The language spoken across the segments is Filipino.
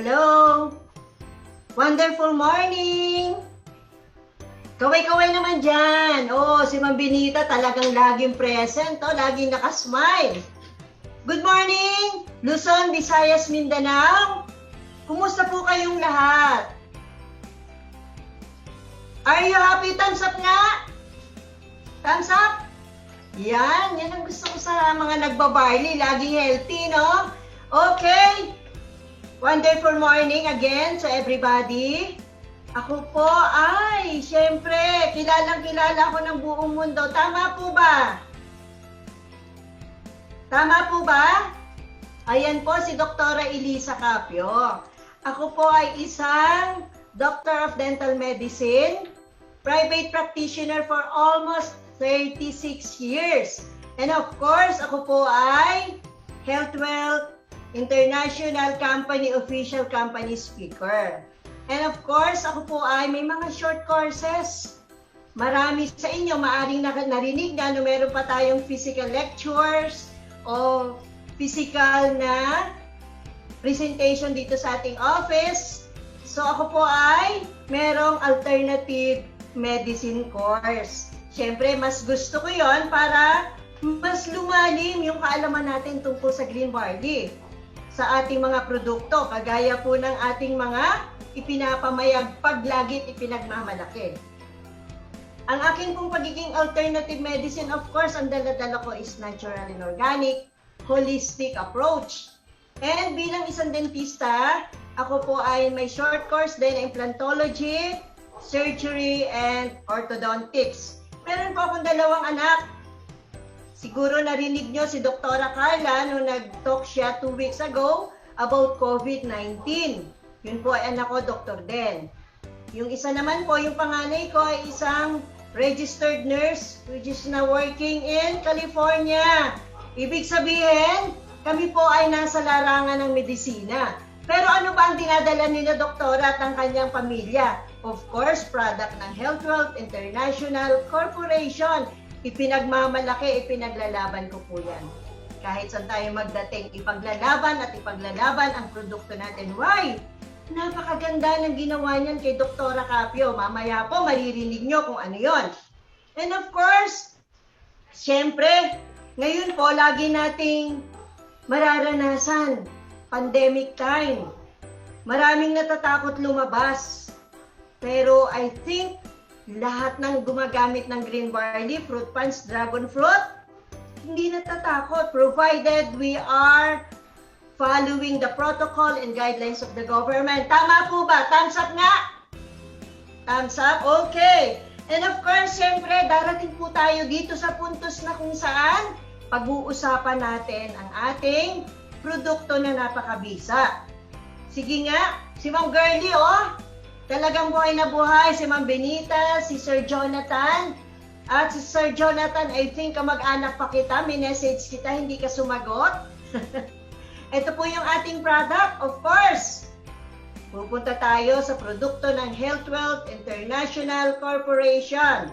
Hello! Wonderful morning! Kaway-kaway naman dyan. Oh, si Ma'am Benita talagang laging present, oh, laging nakasmile. Good morning, Luzon, Visayas, Mindanao. Kumusta po kayong lahat? Are you happy? Thumbs up nga! Thumbs up! Yan ang gusto ko sa mga nagbabarley. Laging healthy, no? Okay. Wonderful morning again to everybody. Ako po ay, syempre, kilalang-kilala ko ng buong mundo. Tama po ba? Tama po ba? Ayan po si Dr. Elisa Capio. Ako po ay isang Doctor of Dental Medicine, private practitioner for almost 36 years. And of course, ako po ay HealthWealth International Company Official Company Speaker. And of course, ako po ay may mga short courses. Marami sa inyo maaring narinig na meron pa tayong physical lectures o physical na presentation dito sa ating office. So ako po ay merong alternative medicine course. Siyempre, mas gusto ko yon para mas lumalim yung kaalaman natin tungkol sa green barley sa ating mga produkto, kagaya po ng ating mga ipinapamayag paglagit ipinagmamalaki. Ang aking pong pagiging alternative medicine, of course, ang dala-dala ko is natural and organic, holistic approach. And bilang isang dentista, ako po ay may short course din implantology, surgery, and orthodontics. Meron po akong dalawang anak. Siguro narinig nyo si Dr. Carla nung nag-talk siya 2 weeks ago about COVID-19. Yun po ay anak ko, Dr. Den. Yung isa naman po, yung panganay ko ay isang registered nurse which is na working in California. Ibig sabihin, kami po ay nasa larangan ng medisina. Pero ano ba ang dinadala nila doktora at ang kanyang pamilya? Of course, product ng HealthWealth International Corporation. Ipinagmamalaki, ipinaglalaban ko po yan. Kahit saan tayo magdating, ipaglalaban at ipaglalaban ang produkto natin. Why? Napakaganda ng ginawa niyan kay Dr. Capio. Mamaya po, maririnig nyo kung ano yon. And of course, siyempre, ngayon po, lagi nating mararanasan. Pandemic time. Maraming natatakot lumabas. Pero I think lahat ng gumagamit ng green barley, fruit punch, dragon fruit, hindi natatakot provided we are following the protocol and guidelines of the government. Tama po ba? Thumbs up nga! Thumbs up? Okay. And of course, syempre, darating po tayo dito sa puntos na kung saan pag-uusapan natin ang ating produkto na napakabisa. Sige nga, si Ma'am Girlie, oh! Talagang buhay na buhay si Ma'am Benita, si Sir Jonathan. At si Sir Jonathan, I think kamag-anak pa kita, minessage kita, hindi ka sumagot. Ito po yung ating product, of course. Pupunta tayo sa produkto ng HealthWealth International Corporation.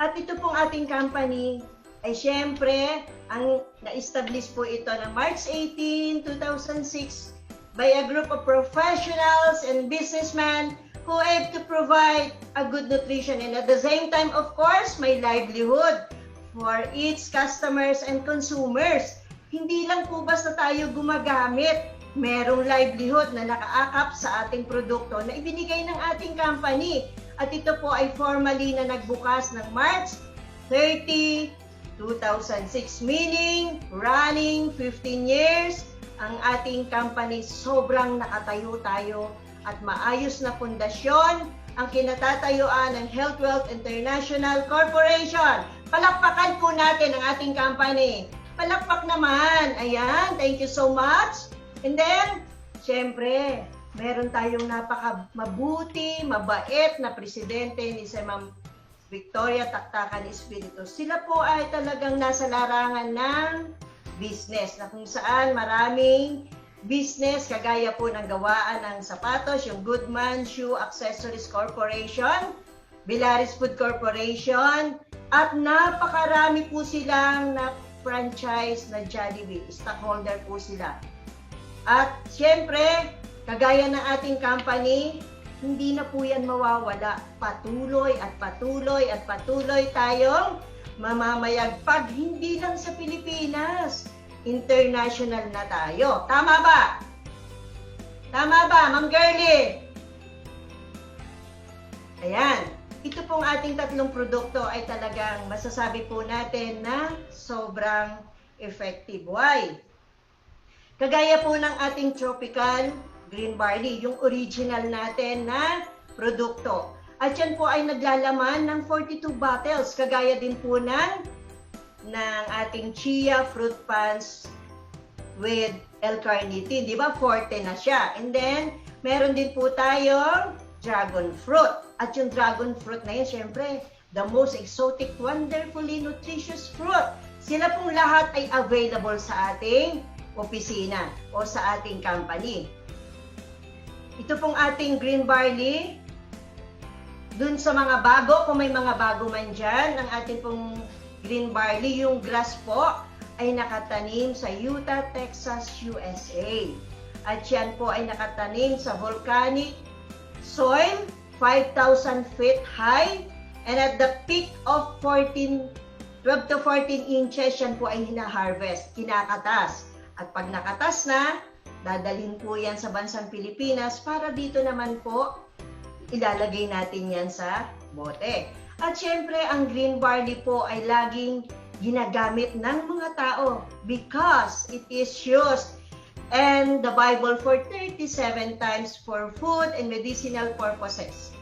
At ito pong ating company ay syempre, ang na-establish po ito ng March 18, 2006 by a group of professionals and businessmen who aim to provide a good nutrition and at the same time, of course, may livelihood for its customers and consumers. Hindi lang po basta tayo gumagamit, merong livelihood na nakaakap sa ating produkto na ibinigay ng ating company. At ito po ay formally na nagbukas ng March 30, 2006, meaning running 15 years. Ang ating company sobrang nakatayo tayo at maayos na pundasyon ang kinatatayuan ng HealthWealth International Corporation. Palakpakan po natin ang ating company. Palakpak naman. Ayan, thank you so much. And then, syempre, meron tayong napaka-mabuti, mabait na presidente ni si Ma'am Victoria Taktakan Espiritu. Sila po ay talagang nasa larangan ng business na kung saan maraming business kagaya po ng gawaan ng sapatos, yung Goodman Shoe Accessories Corporation, Villaris Food Corporation, at napakarami po silang na franchise na Jollibee. Stockholder po sila. At syempre, Kagaya ng ating company, hindi na po yan mawawala. Patuloy at patuloy at patuloy tayong mamamayagpag, hindi lang sa Pilipinas. International na tayo. Tama ba? Tama ba, Ma'am Girlie? Ayan. Ito pong ating tatlong produkto ay talagang masasabi po natin na sobrang effective. Why? Kagaya po ng ating tropical green barley, yung original natin na produkto. At yan po ay naglalaman ng 42 bottles. Kagaya din po ng ating chia fruit punch with L-carnitine. Di ba? Forte na siya. And then, meron din po tayong dragon fruit. At yung dragon fruit na yun, syempre, the most exotic, wonderfully nutritious fruit. Sila pong lahat ay available sa ating opisina o sa ating company. Ito pong ating green barley, dun sa mga bago, kung may mga bago man dyan, ang ating pong green barley, yung grass po, ay nakatanim sa Utah, Texas, USA. At yan po ay nakatanim sa volcanic soil, 5,000 feet high, and at the peak of 12 to 14 inches, yan po ay hina-harvest, kinakatas. At pag nakatas na, dadalhin po yan sa bansang Pilipinas para dito naman po ilalagay natin yan sa bote. At syempre, ang green barley po ay laging ginagamit ng mga tao because it is used in the Bible for 37 times for food and medicinal purposes.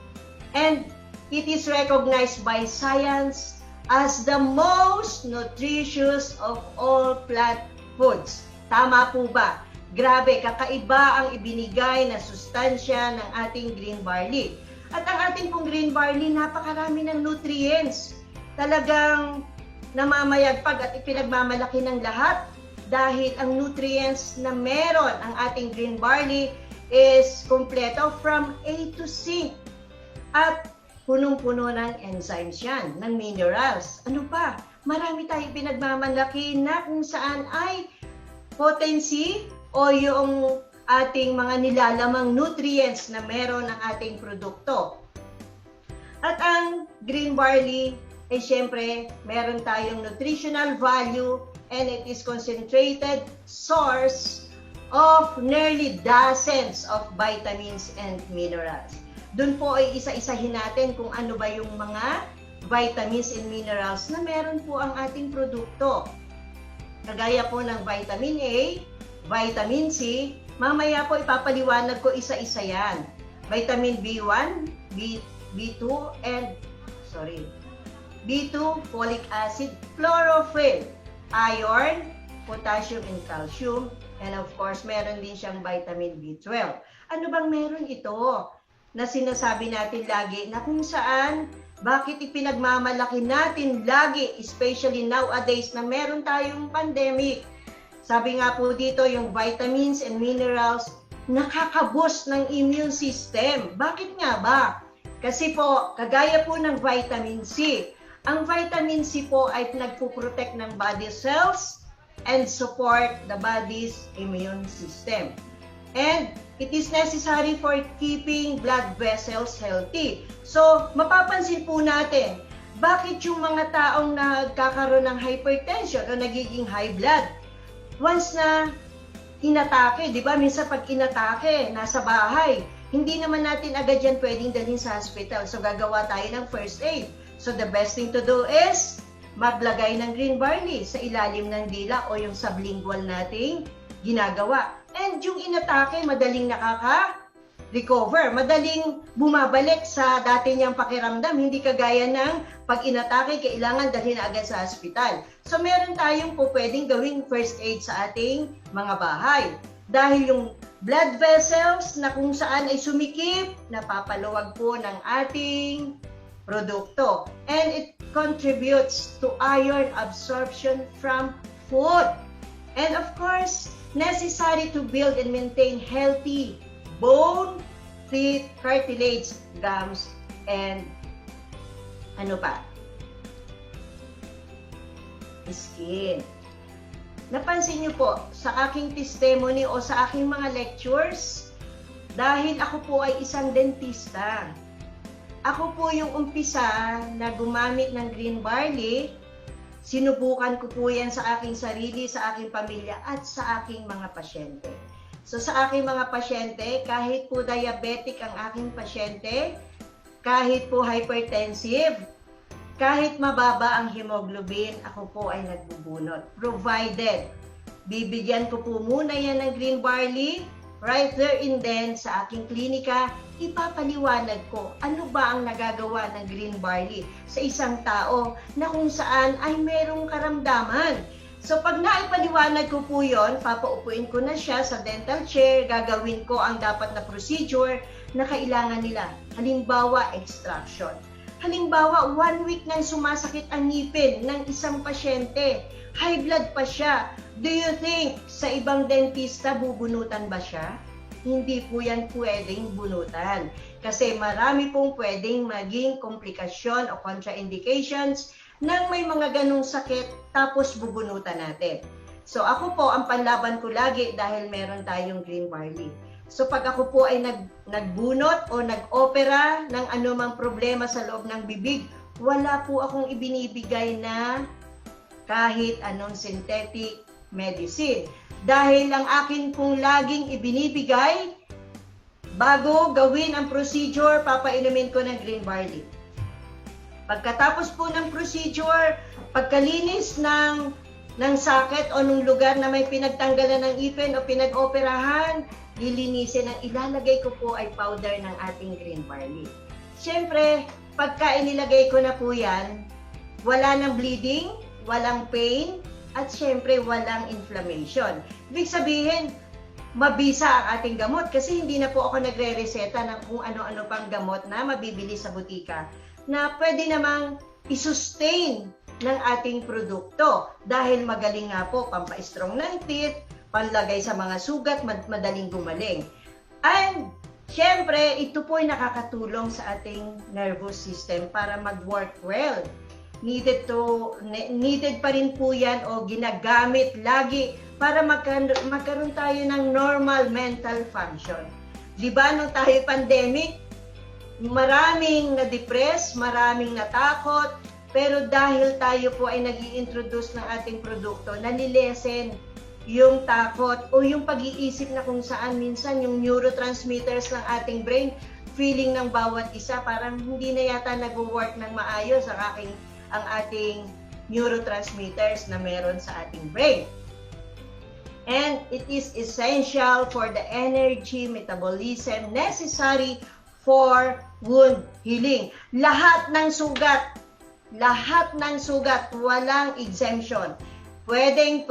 And it is recognized by science as the most nutritious of all plant foods. Tama po ba? Grabe, kakaiba ang ibinigay na sustansya ng ating green barley. At ang ating pong green barley, napakarami ng nutrients. Talagang namamayagpag at ipinagmamalaki ng lahat dahil ang nutrients na meron ang ating green barley is kompleto from A to Z. At punong-puno ng enzymes yan, ng minerals. Ano pa? Marami tayong pinagmamalaki na kung saan ay potency o yung ating mga nilalamang nutrients na meron ng ating produkto. At ang green barley ay syempre meron tayong nutritional value and it is concentrated source of nearly dozens of vitamins and minerals. Doon po ay isa-isahin natin kung ano ba yung mga vitamins and minerals na meron po ang ating produkto. Kagaya po ng vitamin A, vitamin C, mamaya po ipapaliwanag ko isa-isa yan. Vitamin B1, B2, B2, folic acid, chlorophyll, iron, potassium and calcium, and of course, meron din siyang vitamin B12. Ano bang meron ito na sinasabi natin lagi na kung saan, bakit ipinagmamalaki natin lagi, especially nowadays na meron tayong pandemic? Sabi nga po dito, yung vitamins and minerals nakaka-boost ng immune system. Bakit nga ba? Kasi po, kagaya po ng vitamin C, ang vitamin C po ay nagpo-protect ng body cells and support the body's immune system. And it is necessary for keeping blood vessels healthy. So, mapapansin po natin, bakit yung mga taong nagkakaroon ng hypertension o nagiging high blood, once na inatake, di ba? Minsan pag inatake, nasa bahay, hindi naman natin agad yan pwedeng dalhin sa hospital. So, gagawa tayo ng first aid. So, the best thing to do is maglagay ng green barley sa ilalim ng dila o yung sublingual nating ginagawa. And yung inatake, madaling nakaka-recover. Madaling bumabalik sa dati niyang pakiramdam. Hindi kagaya ng pag inatake, kailangan dalhin na agad sa hospital. So, meron tayong po pwedeng gawing first aid sa ating mga bahay. Dahil yung blood vessels na kung saan ay sumikip, napapaluwag po ng ating produkto. And it contributes to iron absorption from food. And of course, necessary to build and maintain healthy bone, teeth, cartilage, gums, and ano pa? Skin. Napansin niyo po, sa aking testimony o sa aking mga lectures, Dahil ako po ay isang dentista. Ako po yung umpisa na gumamit ng green barley. Sinubukan ko po yan sa aking sarili, sa aking pamilya, at sa aking mga pasyente. So sa aking mga pasyente, kahit po diabetic ang aking pasyente, kahit po hypertensive, kahit mababa ang hemoglobin, ako po ay nagbubunot. Provided, bibigyan ko po muna yan ng green barley, right there and then sa aking klinika, ipapaliwanag ko ano ba ang nagagawa ng green barley sa isang tao na kung saan ay merong karamdaman. So pag naipaliwanag ko po yon, papaupuin ko na siya sa dental chair, gagawin ko ang dapat na procedure na kailangan nila. Halimbawa, extraction. Halimbawa, 1 week nang sumasakit ang ngipin ng isang pasyente, high blood pa siya. Do you think sa ibang dentista bubunutan ba siya? Hindi po yan pwedeng bunutan. Kasi marami pong pwedeng maging komplikasyon o contraindications nang may mga ganong sakit tapos bubunutan natin. So ako po, ang panlaban ko lagi dahil meron tayong green barley. So pag ako po ay nagbunot o nag-opera ng anumang problema sa loob ng bibig, wala po akong ibinibigay na kahit anong synthetic medicine. Dahil ang akin pong laging ibinibigay, bago gawin ang procedure, papainumin ko ng green barley. Pagkatapos po ng procedure, pagkalinis ng sakit o ng lugar na may pinagtanggalan ng ipin o pinag-operahan, lilinisin ang ilalagay ko po ay powder ng ating green barley. Siyempre, pagka inilagay ko na po yan, wala nang bleeding, walang pain, at siyempre walang inflammation. Ibig sabihin, mabisa ang ating gamot kasi hindi na po ako nagre-reseta ng kung ano-ano pang gamot na mabibili sa butika na pwede namang isustain ng ating produkto dahil magaling nga po pampa-strong ng teeth, panlagay sa mga sugat, madaling gumaling. And syempre, ito po ay nakakatulong sa ating nervous system para mag-work well. Needed pa rin po yan o ginagamit lagi para magkaroon tayo ng normal mental function. Diba nung tayo pandemic, maraming na-depress, maraming natakot, pero dahil tayo po ay nag-i-introduce ng ating produkto, nalilesen yung takot o yung pag-iisip na kung saan minsan yung neurotransmitters ng ating brain, feeling ng bawat isa, parang hindi na yata nag-work ng maayos ang ating neurotransmitters na meron sa ating brain. And it is essential for the energy metabolism necessary for wound healing. Lahat ng sugat, walang exemption. Pwedeng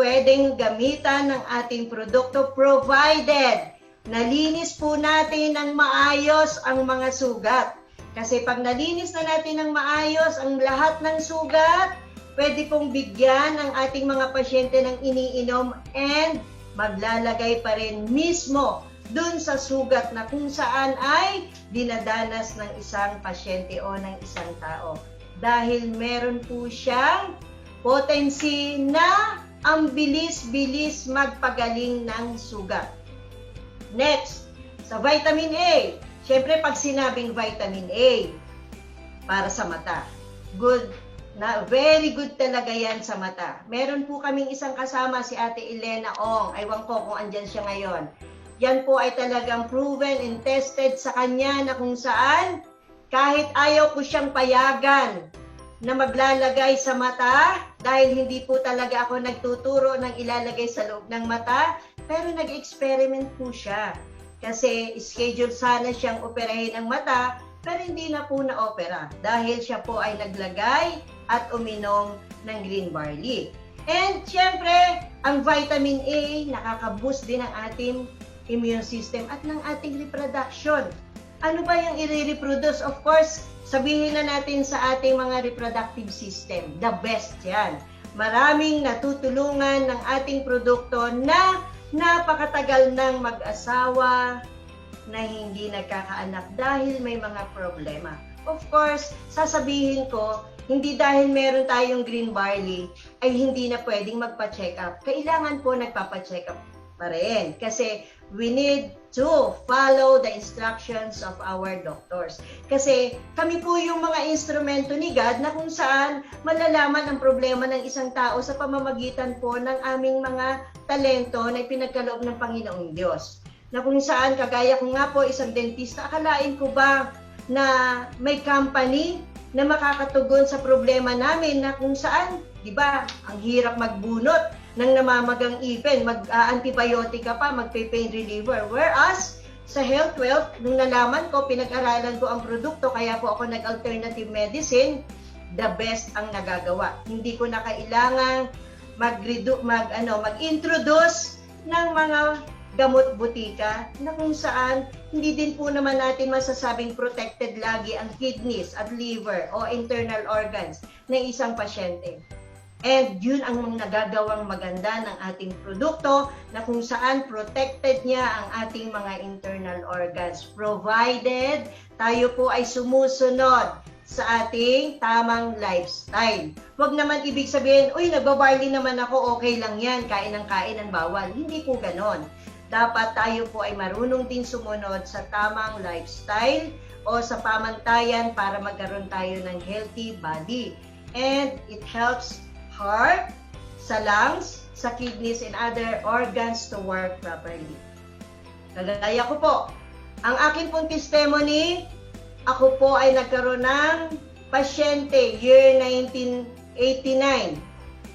gamitan ng ating produkto provided nalinis po natin ng maayos ang mga sugat. Kasi pag nalinis na natin ng maayos ang lahat ng sugat, pwede pong bigyan ng ating mga pasyente ng iniinom and maglalagay pa rin mismo dun sa sugat na kung saan ay dinadanas ng isang pasyente o ng isang tao. Dahil meron po siyang potency na ang bilis-bilis magpagaling ng sugat. Next, sa vitamin A. Siyempre, pag sinabing vitamin A, para sa mata, good, very good talaga yan sa mata. Meron po kaming isang kasama, si Ate Elena Ong. Aywan ko kung andyan siya ngayon. Yan po ay talagang proven and tested sa kanya na kung saan, kahit ayaw ko siyang payagan na maglalagay sa mata, dahil hindi po talaga ako nagtuturo ng ilalagay sa loob ng mata, pero nag-experiment po siya. Kasi schedule sana siyang operahin ng mata, pero hindi na po na-opera dahil siya po ay naglagay at uminom ng green barley. And syempre, ang vitamin A nakaka-boost din ang ating immune system at ng ating reproduction. Ano ba yung i-reproduce? Of course, sabihin na natin sa ating mga reproductive system, the best yan. Maraming natutulungan ng ating produkto na napakatagal ng mag-asawa na hindi nagkakaanak dahil may mga problema. Of course, sasabihin ko, hindi dahil meron tayong green barley ay hindi na pwedeng magpa-check up. Kailangan po nagpapa-check up pa rin. Kasi we need to follow the instructions of our doctors. Kasi kami po yung mga instrumento ni God na kung saan malalaman ang problema ng isang tao sa pamamagitan po ng aming mga talento na ipinagkaloob ng Panginoong Diyos. Na kung saan, kagaya ko nga po, isang dentista, akalain ko ba na may company na makakatugon sa problema namin na kung saan, di ba, ang hirap magbunot ng namamagang ipin, mag-antibiotic ka pa, mag-pain reliever. Whereas, sa Health Wealth, nung nalaman ko, pinag-aralan ko ang produkto, kaya po ako nag-alternative medicine, the best ang nagagawa. Hindi ko na kailangang mag-introduce ng mga gamot butika na kung saan hindi din po naman natin masasabing protected lagi ang kidneys at liver o internal organs ng isang pasyente. And yun ang nagagawang maganda ng ating produkto na kung saan protected niya ang ating mga internal organs provided tayo po ay sumusunod sa ating tamang lifestyle. Huwag naman ibig sabihin, uy, nagbabarley naman ako, okay lang yan, kain ng bawal. Hindi po ganon. Dapat tayo po ay marunong din sumunod sa tamang lifestyle o sa pamantayan para magkaroon tayo ng healthy body. And it helps heart, sa lungs, sa kidneys, and other organs to work properly. Kagaya ko po, ang akin pong testimony, ako po ay nagkaroon ng pasyente year 1989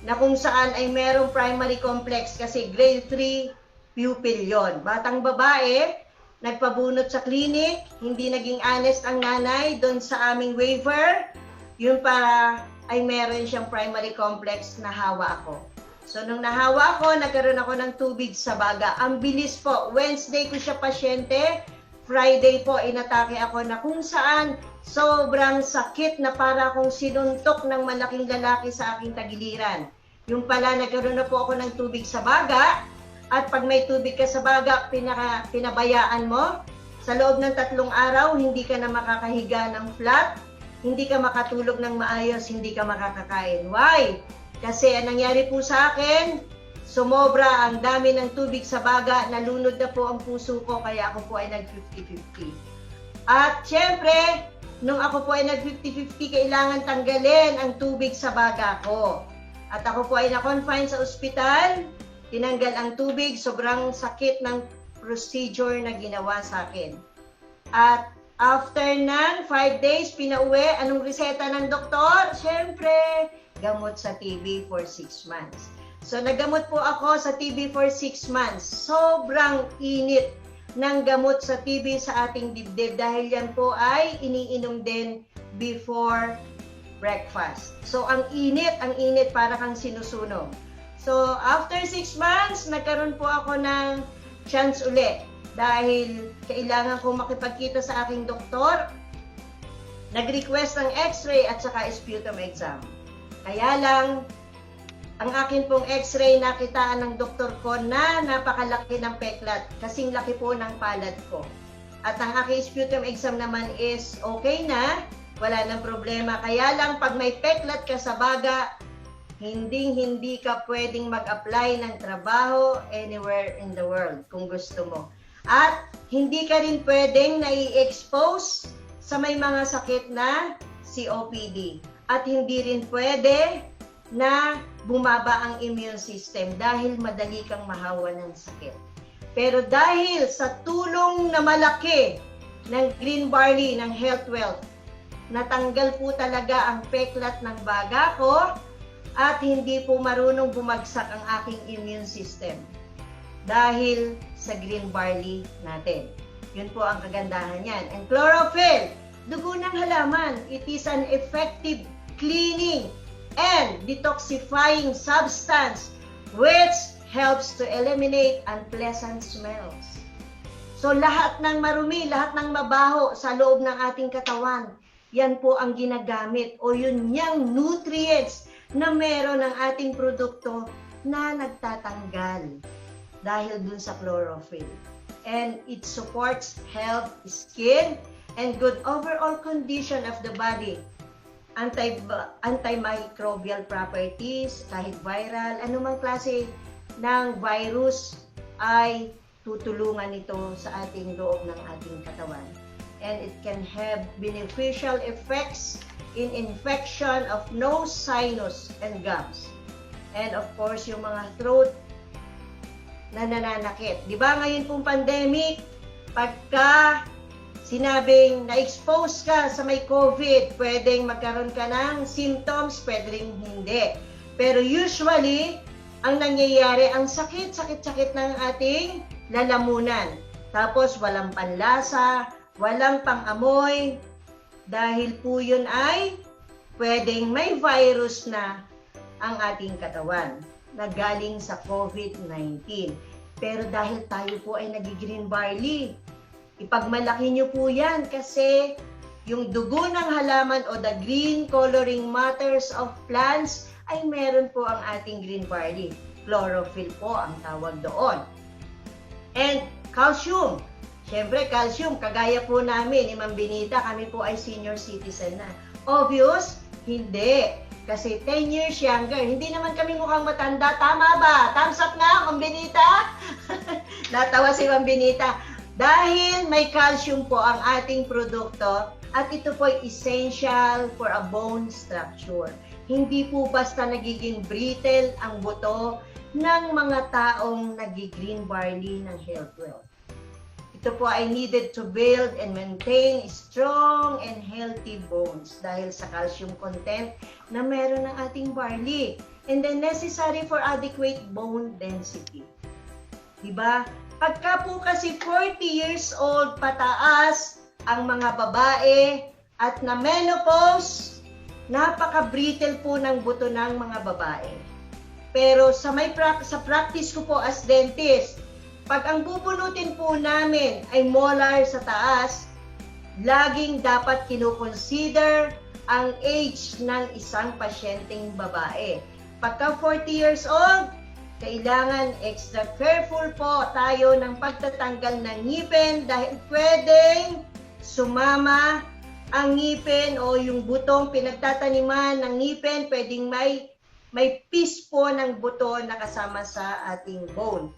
na kung saan ay merong primary complex kasi grade 3 pupil yon. Batang babae, nagpabunot sa clinic, hindi naging honest ang nanay doon sa aming waiver, yun para ay meron siyang primary complex na hawa ako. So, nung nahawa ako, nagkaroon ako ng tubig sa baga. Ang bilis po. Wednesday ko siya pasyente, Friday po, inatake ako na kung saan sobrang sakit na para akong sinuntok ng malaking lalaki sa aking tagiliran. Yung pala, nagkaroon na po ako ng tubig sa baga. At pag may tubig ka sa baga, pinabayaan mo, sa loob ng 3 araw, hindi ka na makakahiga ng flat, hindi ka makatulog ng maayos, hindi ka makakakain. Why? Kasi ang nangyari po sa akin, sumobra ang dami ng tubig sa baga, nalunod na po ang puso ko, kaya ako po ay nag-50-50. At syempre, nung ako po ay nag-50-50, kailangan tanggalin ang tubig sa baga ko. At ako po ay na-confine sa ospital, tinanggal ang tubig, sobrang sakit ng procedure na ginawa sa akin. At after ng 5 days, pinauwi, anong reseta ng doktor? Siyempre, gamot sa TB for 6 months. So, naggamot po ako sa TB for 6 months. Sobrang init ng gamot sa TB sa ating dibdib dahil yan po ay iniinom din before breakfast. So, ang init para kang sinusunog. So, after 6 months, nagkaroon po ako ng chance uli dahil kailangan ko makipagkita sa aking doktor. Nag-request ng x-ray at saka sputum exam. Kaya lang, ang akin pong x-ray nakitaan ng doktor ko na napakalaki ng peklat, kasing laki po ng palad ko. At ang aking sputum exam naman is okay na, wala nang problema. Kaya lang, pag may peklat ka sa baga, hindi ka pwedeng mag-apply ng trabaho anywhere in the world kung gusto mo. At hindi ka rin pwedeng nai-expose sa may mga sakit na COPD. At hindi rin pwede na bumaba ang immune system dahil madali kang mahawa ng sakit. Pero dahil sa tulong na malaki ng green barley, ng Health Wealth, natanggal po talaga ang peklat ng baga ko at hindi po marunong bumagsak ang aking immune system dahil sa green barley natin. Yun po ang kagandahan niyan. And chlorophyll, dugo ng halaman. It is an effective cleaning and detoxifying substance which helps to eliminate unpleasant smells. So lahat ng marumi, lahat ng mabaho sa loob ng ating katawan, yan po ang ginagamit o yun niyang nutrients na meron ng ating produkto na nagtatanggal dahil dun sa chlorophyll. And it supports health, skin, and good overall condition of the body. Antimicrobial properties, kahit viral, anumang klase ng virus ay tutulungan ito sa ating loob ng ating katawan. And it can have beneficial effects in infection of nose, sinus, and gums. And of course, yung mga throat na nananakit. Di ba ngayon pong pandemic, pagka sinabing na-expose ka sa may COVID, pwedeng magkaroon ka ng symptoms, pwedeng hindi. Pero usually, ang nangyayari, ang sakit ng ating lalamunan. Tapos walang panlasa, walang pang-amoy, dahil po yun ay pwedeng may virus na ang ating katawan na galing sa COVID-19. Pero dahil tayo po ay nag-green barley, ipagmalaki nyo po yan kasi yung dugo ng halaman o the green coloring matters of plants ay meron po ang ating green barley. Chlorophyll po ang tawag doon. And calcium. Siyempre, calcium, kagaya po namin, ni Ma'am Benita, kami po ay senior citizen na. Obvious? Hindi. Kasi 10 years younger. Hindi naman kami mukhang matanda. Tama ba? Thumbs up nga, Ma'am Benita. Natawa si Ma'am Benita. Dahil may calcium po ang ating produkto at ito po ay essential for a bone structure. Hindi po basta nagiging brittle ang buto ng mga taong nag-green barley ng health wealth. Ito po ay needed to build and maintain strong and healthy bones dahil sa calcium content na meron ng ating barley and then necessary for adequate bone density. Diba? Pagka po kasi 40 years old pataas ang mga babae at na menopause, napaka-brittle po ng buto ng mga babae. Pero sa practice ko po as dentist, pag ang bubunutin po namin ay molar sa taas, laging dapat kinukonsider ang age ng isang pasyenteng babae. Pagka 40 years old, kailangan extra careful po tayo ng pagtatanggal ng ngipin dahil pwedeng sumama ang ngipin o yung butong pinagtataniman ng ngipin, pwedeng may piece po ng buto na kasama sa ating bone.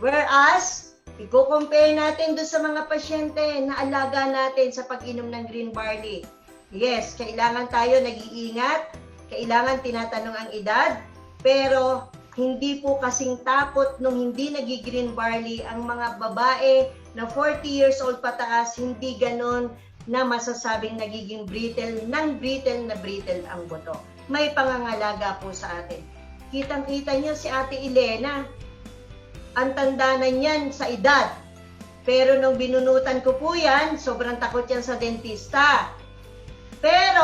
Whereas, i-compare natin doon sa mga pasyente na alaga natin sa pag-inom ng green barley. Yes, kailangan tayo nag-iingat, kailangan tinatanong ang edad, pero hindi po kasing takot nung hindi nag-green barley ang mga babae na 40 years old pataas, hindi ganon na masasabing nagiging brittle ang buto. May pangangalaga po sa atin. Kitang-kita niyo si Ate Elena, ang tanda na niyan sa edad. Pero nung binunutan ko po yan, sobrang takot yan sa dentista. Pero,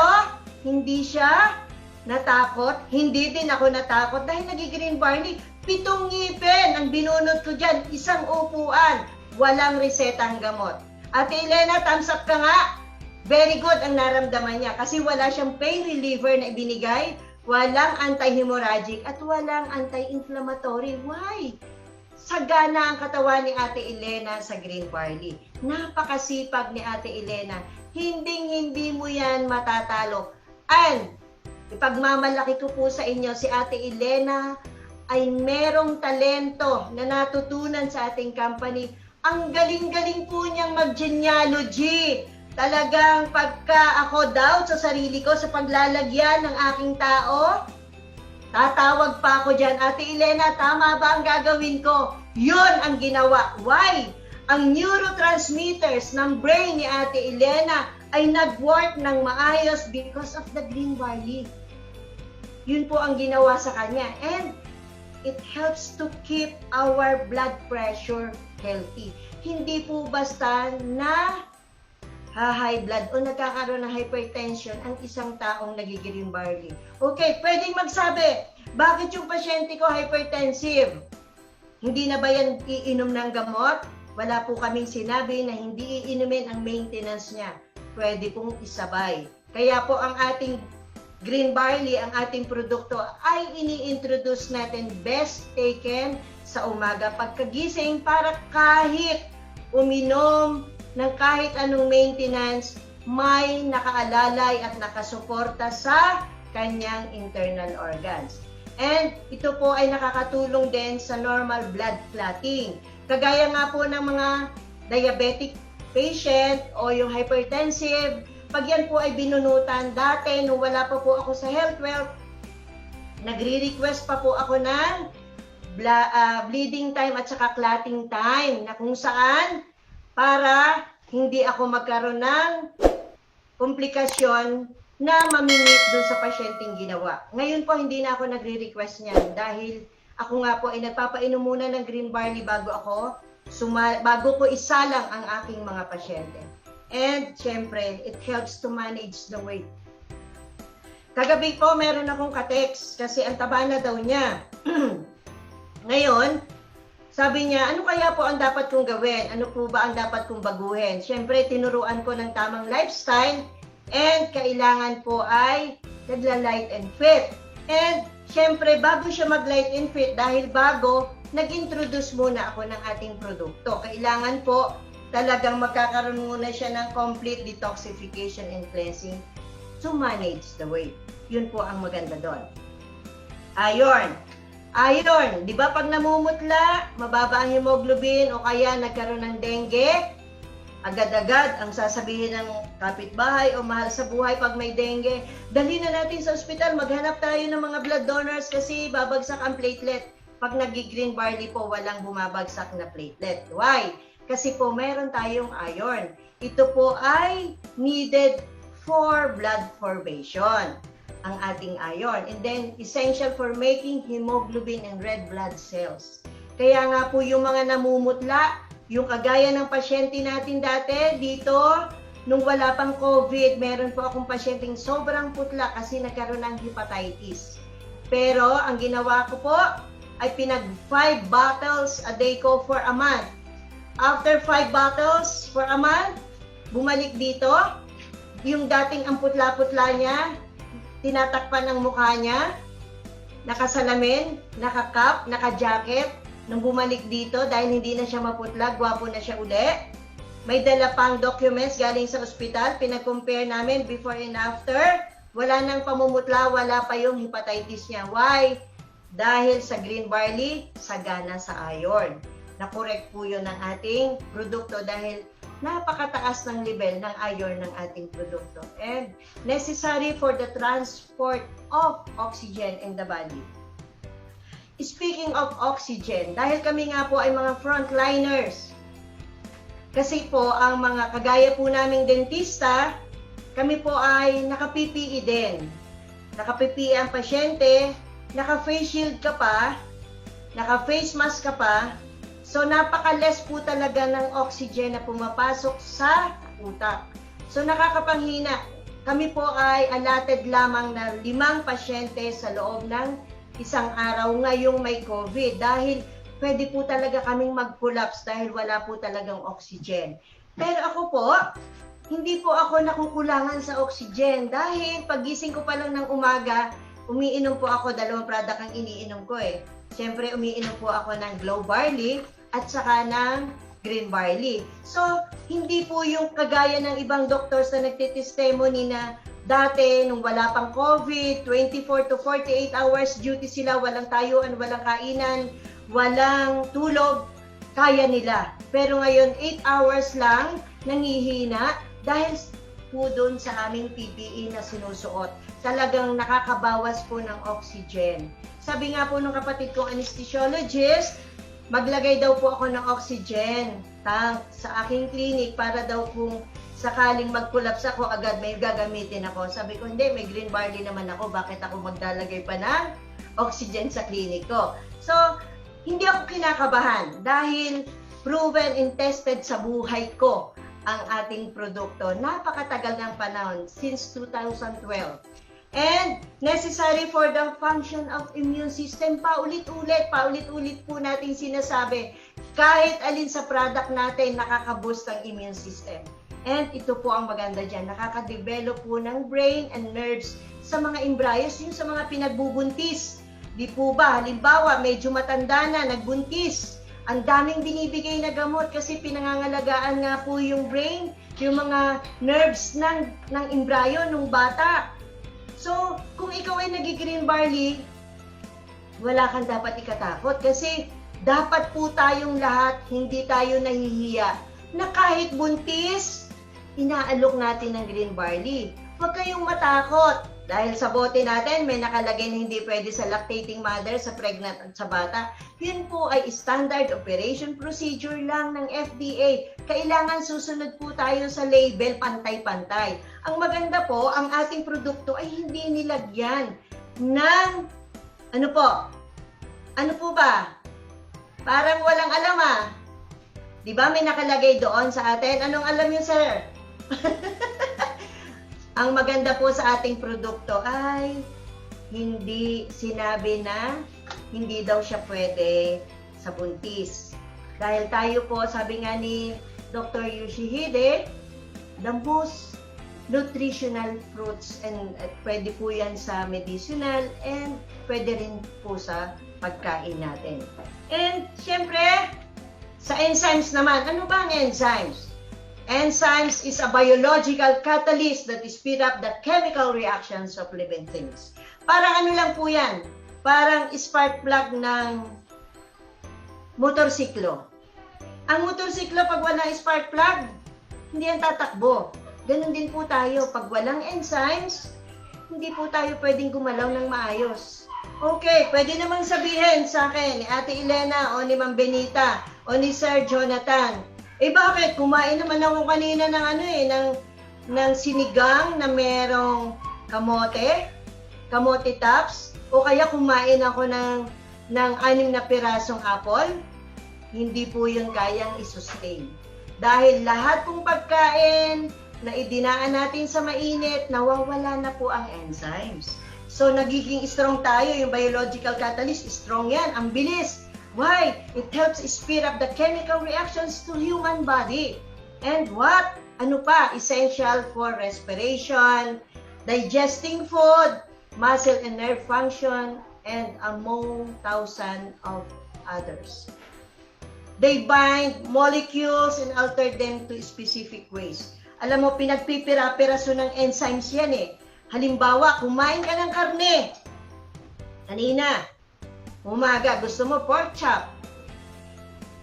hindi siya natakot. Hindi din ako natakot dahil nag-green barley. 7 ngipin ang binunot ko dyan. Isang upuan. Walang resetang gamot. Ate Elena, thumbs up ka nga. Very good ang naramdaman niya kasi wala siyang pain reliever na ibinigay, walang anti-hemorrhagic at walang anti-inflammatory. Why? Sagana ang katawan ni Ate Elena sa green barley. Napakasipag ni Ate Elena. Hindi mo yan matatalo. And, ipagmamalaki ko po sa inyo, si Ate Elena ay merong talento na natutunan sa ating company. Ang galing-galing po niyang mag-genealogy. Talagang pagka ako doubt sa sarili ko sa paglalagyan ng aking tao, tatawag pa ako dyan, Ate Elena, tama ba ang gagawin ko? Yun ang ginawa. Why? Ang neurotransmitters ng brain ni Ate Elena ay nag-work ng maayos because of the green barley. Yun po ang ginawa sa kanya. And it helps to keep our blood pressure healthy. Hindi po basta na high blood o nagkakaroon ng hypertension ang isang taong nag-green barley. Okay, pwedeng magsabi, bakit yung pasyente ko hypertensive? Hindi na ba yan iinom ng gamot? Wala po kaming sinabi na hindi iinumin ang maintenance niya. Pwede pong isabay. Kaya po ang ating green barley, ang ating produkto ay ini-introduce natin best taken sa umaga pagkagising para kahit uminom ng kahit anong maintenance, may nakaalalay at nakasuporta sa kanyang internal organs. And ito po ay nakakatulong din sa normal blood clotting. Kagaya nga po ng mga diabetic patient o yung hypertensive, pag yan po ay binunutan, dati nung wala pa po ako sa Health Wealth, nagre-request pa po ako ng bleeding time at saka clotting time na kung saan para hindi ako magkaroon ng komplikasyon na mamimit doon sa pasyenteng ginawa. Ngayon po, hindi na ako nagre-request niyan dahil ako nga po ay nagpapainom muna ng green barley bago ko isalang ang aking mga pasyente. And, syempre, it helps to manage the weight. Kagabi po, meron akong ka-text kasi ang taba na daw niya. Ngayon, sabi niya, ano kaya po ang dapat kong gawin? Ano po ba ang dapat kong baguhin? Syempre, tinuruan ko ng tamang lifestyle and kailangan po ay nagla-light and fit. And syempre, bago siya mag-light and fit, dahil bago, nag-introduce muna ako ng ating produkto. Kailangan po talagang magkakaroon muna siya ng complete detoxification and cleansing to manage the weight. Yun po ang maganda doon. Iron. Iron, di ba pag namumutla, mababa ang hemoglobin o kaya nagkaroon ng dengue, agad-agad ang sasabihin ng kapitbahay o mahal sa buhay pag may dengue, dalhin na natin sa ospital, maghanap tayo ng mga blood donors kasi babagsak ang platelet. Pag nag-green barley po, walang bumabagsak na platelet. Why? Kasi po meron tayong iron. Ito po ay needed for blood formation, ang ating iron. And then, essential for making hemoglobin and red blood cells. Kaya nga po yung mga namumutla, yung kagaya ng pasyente natin dati dito, nung wala pang COVID, meron po akong pasyenteng sobrang putla kasi nagkaroon ng hepatitis. Pero, ang ginawa ko po, ay pinag 5 bottles a day ko for a month. After 5 bottles for a month, bumalik dito, yung dating ang putla-putla niya, tinatakpan ng mukha niya, nakasalamin, nakakap, naka-jacket. Nung bumalik dito, dahil hindi na siya maputla, gwapo na siya uli. May dala pang documents galing sa ospital, pinag-compare namin before and after. Wala nang pamumutla, wala pa yung hepatitis niya. Why? Dahil sa green barley, sagana sa iron. Na-correct po yun ng ating produkto dahil napakataas ng level ng iron ng ating produkto and necessary for the transport of oxygen in the body. Speaking of oxygen, dahil kami nga po ay mga frontliners, kasi po ang mga kagaya po naming dentista, kami po ay naka-PPE din. Naka-PPE ang pasyente, naka-face shield ka pa, naka-face mask ka pa, so napaka-less po talaga ng oxygen na pumapasok sa utak. So nakakapanghina. Kami po ay allotted lamang na 5 pasyente sa loob ng isang araw ngayong may COVID dahil pwede po talaga kaming mag-collapse dahil wala po talagang oxygen. Pero ako po, hindi po ako nakukulangan sa oxygen dahil pagising ko pa lang ng umaga, umiinom po ako, 2 product ang iniinom ko eh. Siyempre, umiinom po ako ng Glow Barley at saka ng Green Barley. So, hindi po yung kagaya ng ibang doctors na nagtitestimony na dati, nung wala pang COVID, 24 to 48 hours duty sila, walang tayuan, walang kainan, walang tulog, kaya nila. Pero ngayon, 8 hours lang, nangihina dahil po doon sa aming PPE na sinusuot. Talagang nakakabawas po ng oxygen. Sabi nga po ng kapatid kong anesthesiologist, maglagay daw po ako ng oxygen tank sa aking clinic para daw kung sakaling mag-collapse ako, agad may gagamitin ako. Sabi ko, hindi, may green barley naman ako. Bakit ako maglalagay pa ng oxygen sa clinic ko? So, hindi ako kinakabahan dahil proven and tested sa buhay ko ang ating produkto. Napakatagal ng panahon, since 2012. And necessary for the function of immune system. Paulit-ulit po natin sinasabi. Kahit alin sa product natin, nakaka-boost ang immune system. And ito po ang maganda dyan, nakaka-develop po ng brain and nerves sa mga embryos, yung sa mga pinagbubuntis. Di po ba, halimbawa, medyo matanda na, nagbuntis, ang daming binibigay na gamot kasi pinangangalagaan nga po yung brain, yung mga nerves ng embryo, ng bata. So, kung ikaw ay nag-green barley, wala kang dapat ikatakot kasi dapat po tayong lahat, hindi tayo nahihiya na kahit buntis, inaalok natin ng green barley. Huwag kayong matakot. Dahil sa bote natin, may nakalagay na hindi pwede sa lactating mother, sa pregnant at sa bata. Yun po ay standard operation procedure lang ng FDA. Kailangan susunod po tayo sa label pantay-pantay. Ang maganda po, ang ating produkto ay hindi nilagyan ng, ano po ba? Parang walang alam Di ba may nakalagay doon sa atin? Anong alam niyo, sir? Ang maganda po sa ating produkto ay hindi sinabi na hindi daw siya pwede sa buntis. Dahil tayo po, sabi nga ni Dr. Yoshihide, the most nutritional fruits and pwede po yan sa medicinal and pwede rin po sa pagkain natin. And syempre, sa enzymes naman, ano ba ang enzymes? Enzymes is a biological catalyst that speed up the chemical reactions of living things. Parang ano lang po yan? Parang spark plug ng motorsiklo. Ang motorsiklo, pag walang spark plug, hindi yan tatakbo. Ganun din po tayo. Pag walang enzymes, hindi po tayo pwedeng gumalaw ng maayos. Okay, pwede namang sabihin sa akin ni Ate Elena o ni Ma'am Benita o ni Sir Jonathan, bakit? Kumain naman ako kanina ng sinigang na merong kamote tops, o kaya kumain ako ng 6 na pirasong apple. Hindi po yun kayang isustain. Dahil lahat pong pagkain na idinaan natin sa mainit, nawawala na po ang enzymes. So, nagiging strong tayo. Yung biological catalyst, strong yan. Ang bilis. Why? It helps speed up the chemical reactions to human body. And what? Ano pa? Essential for respiration, digesting food, muscle and nerve function, and among thousands of others. They bind molecules and alter them to specific ways. Alam mo, pinagpipira-piraso ng enzymes yan Halimbawa, kumain ka ng karne. Kanina, umaga, gusto mo pork chop.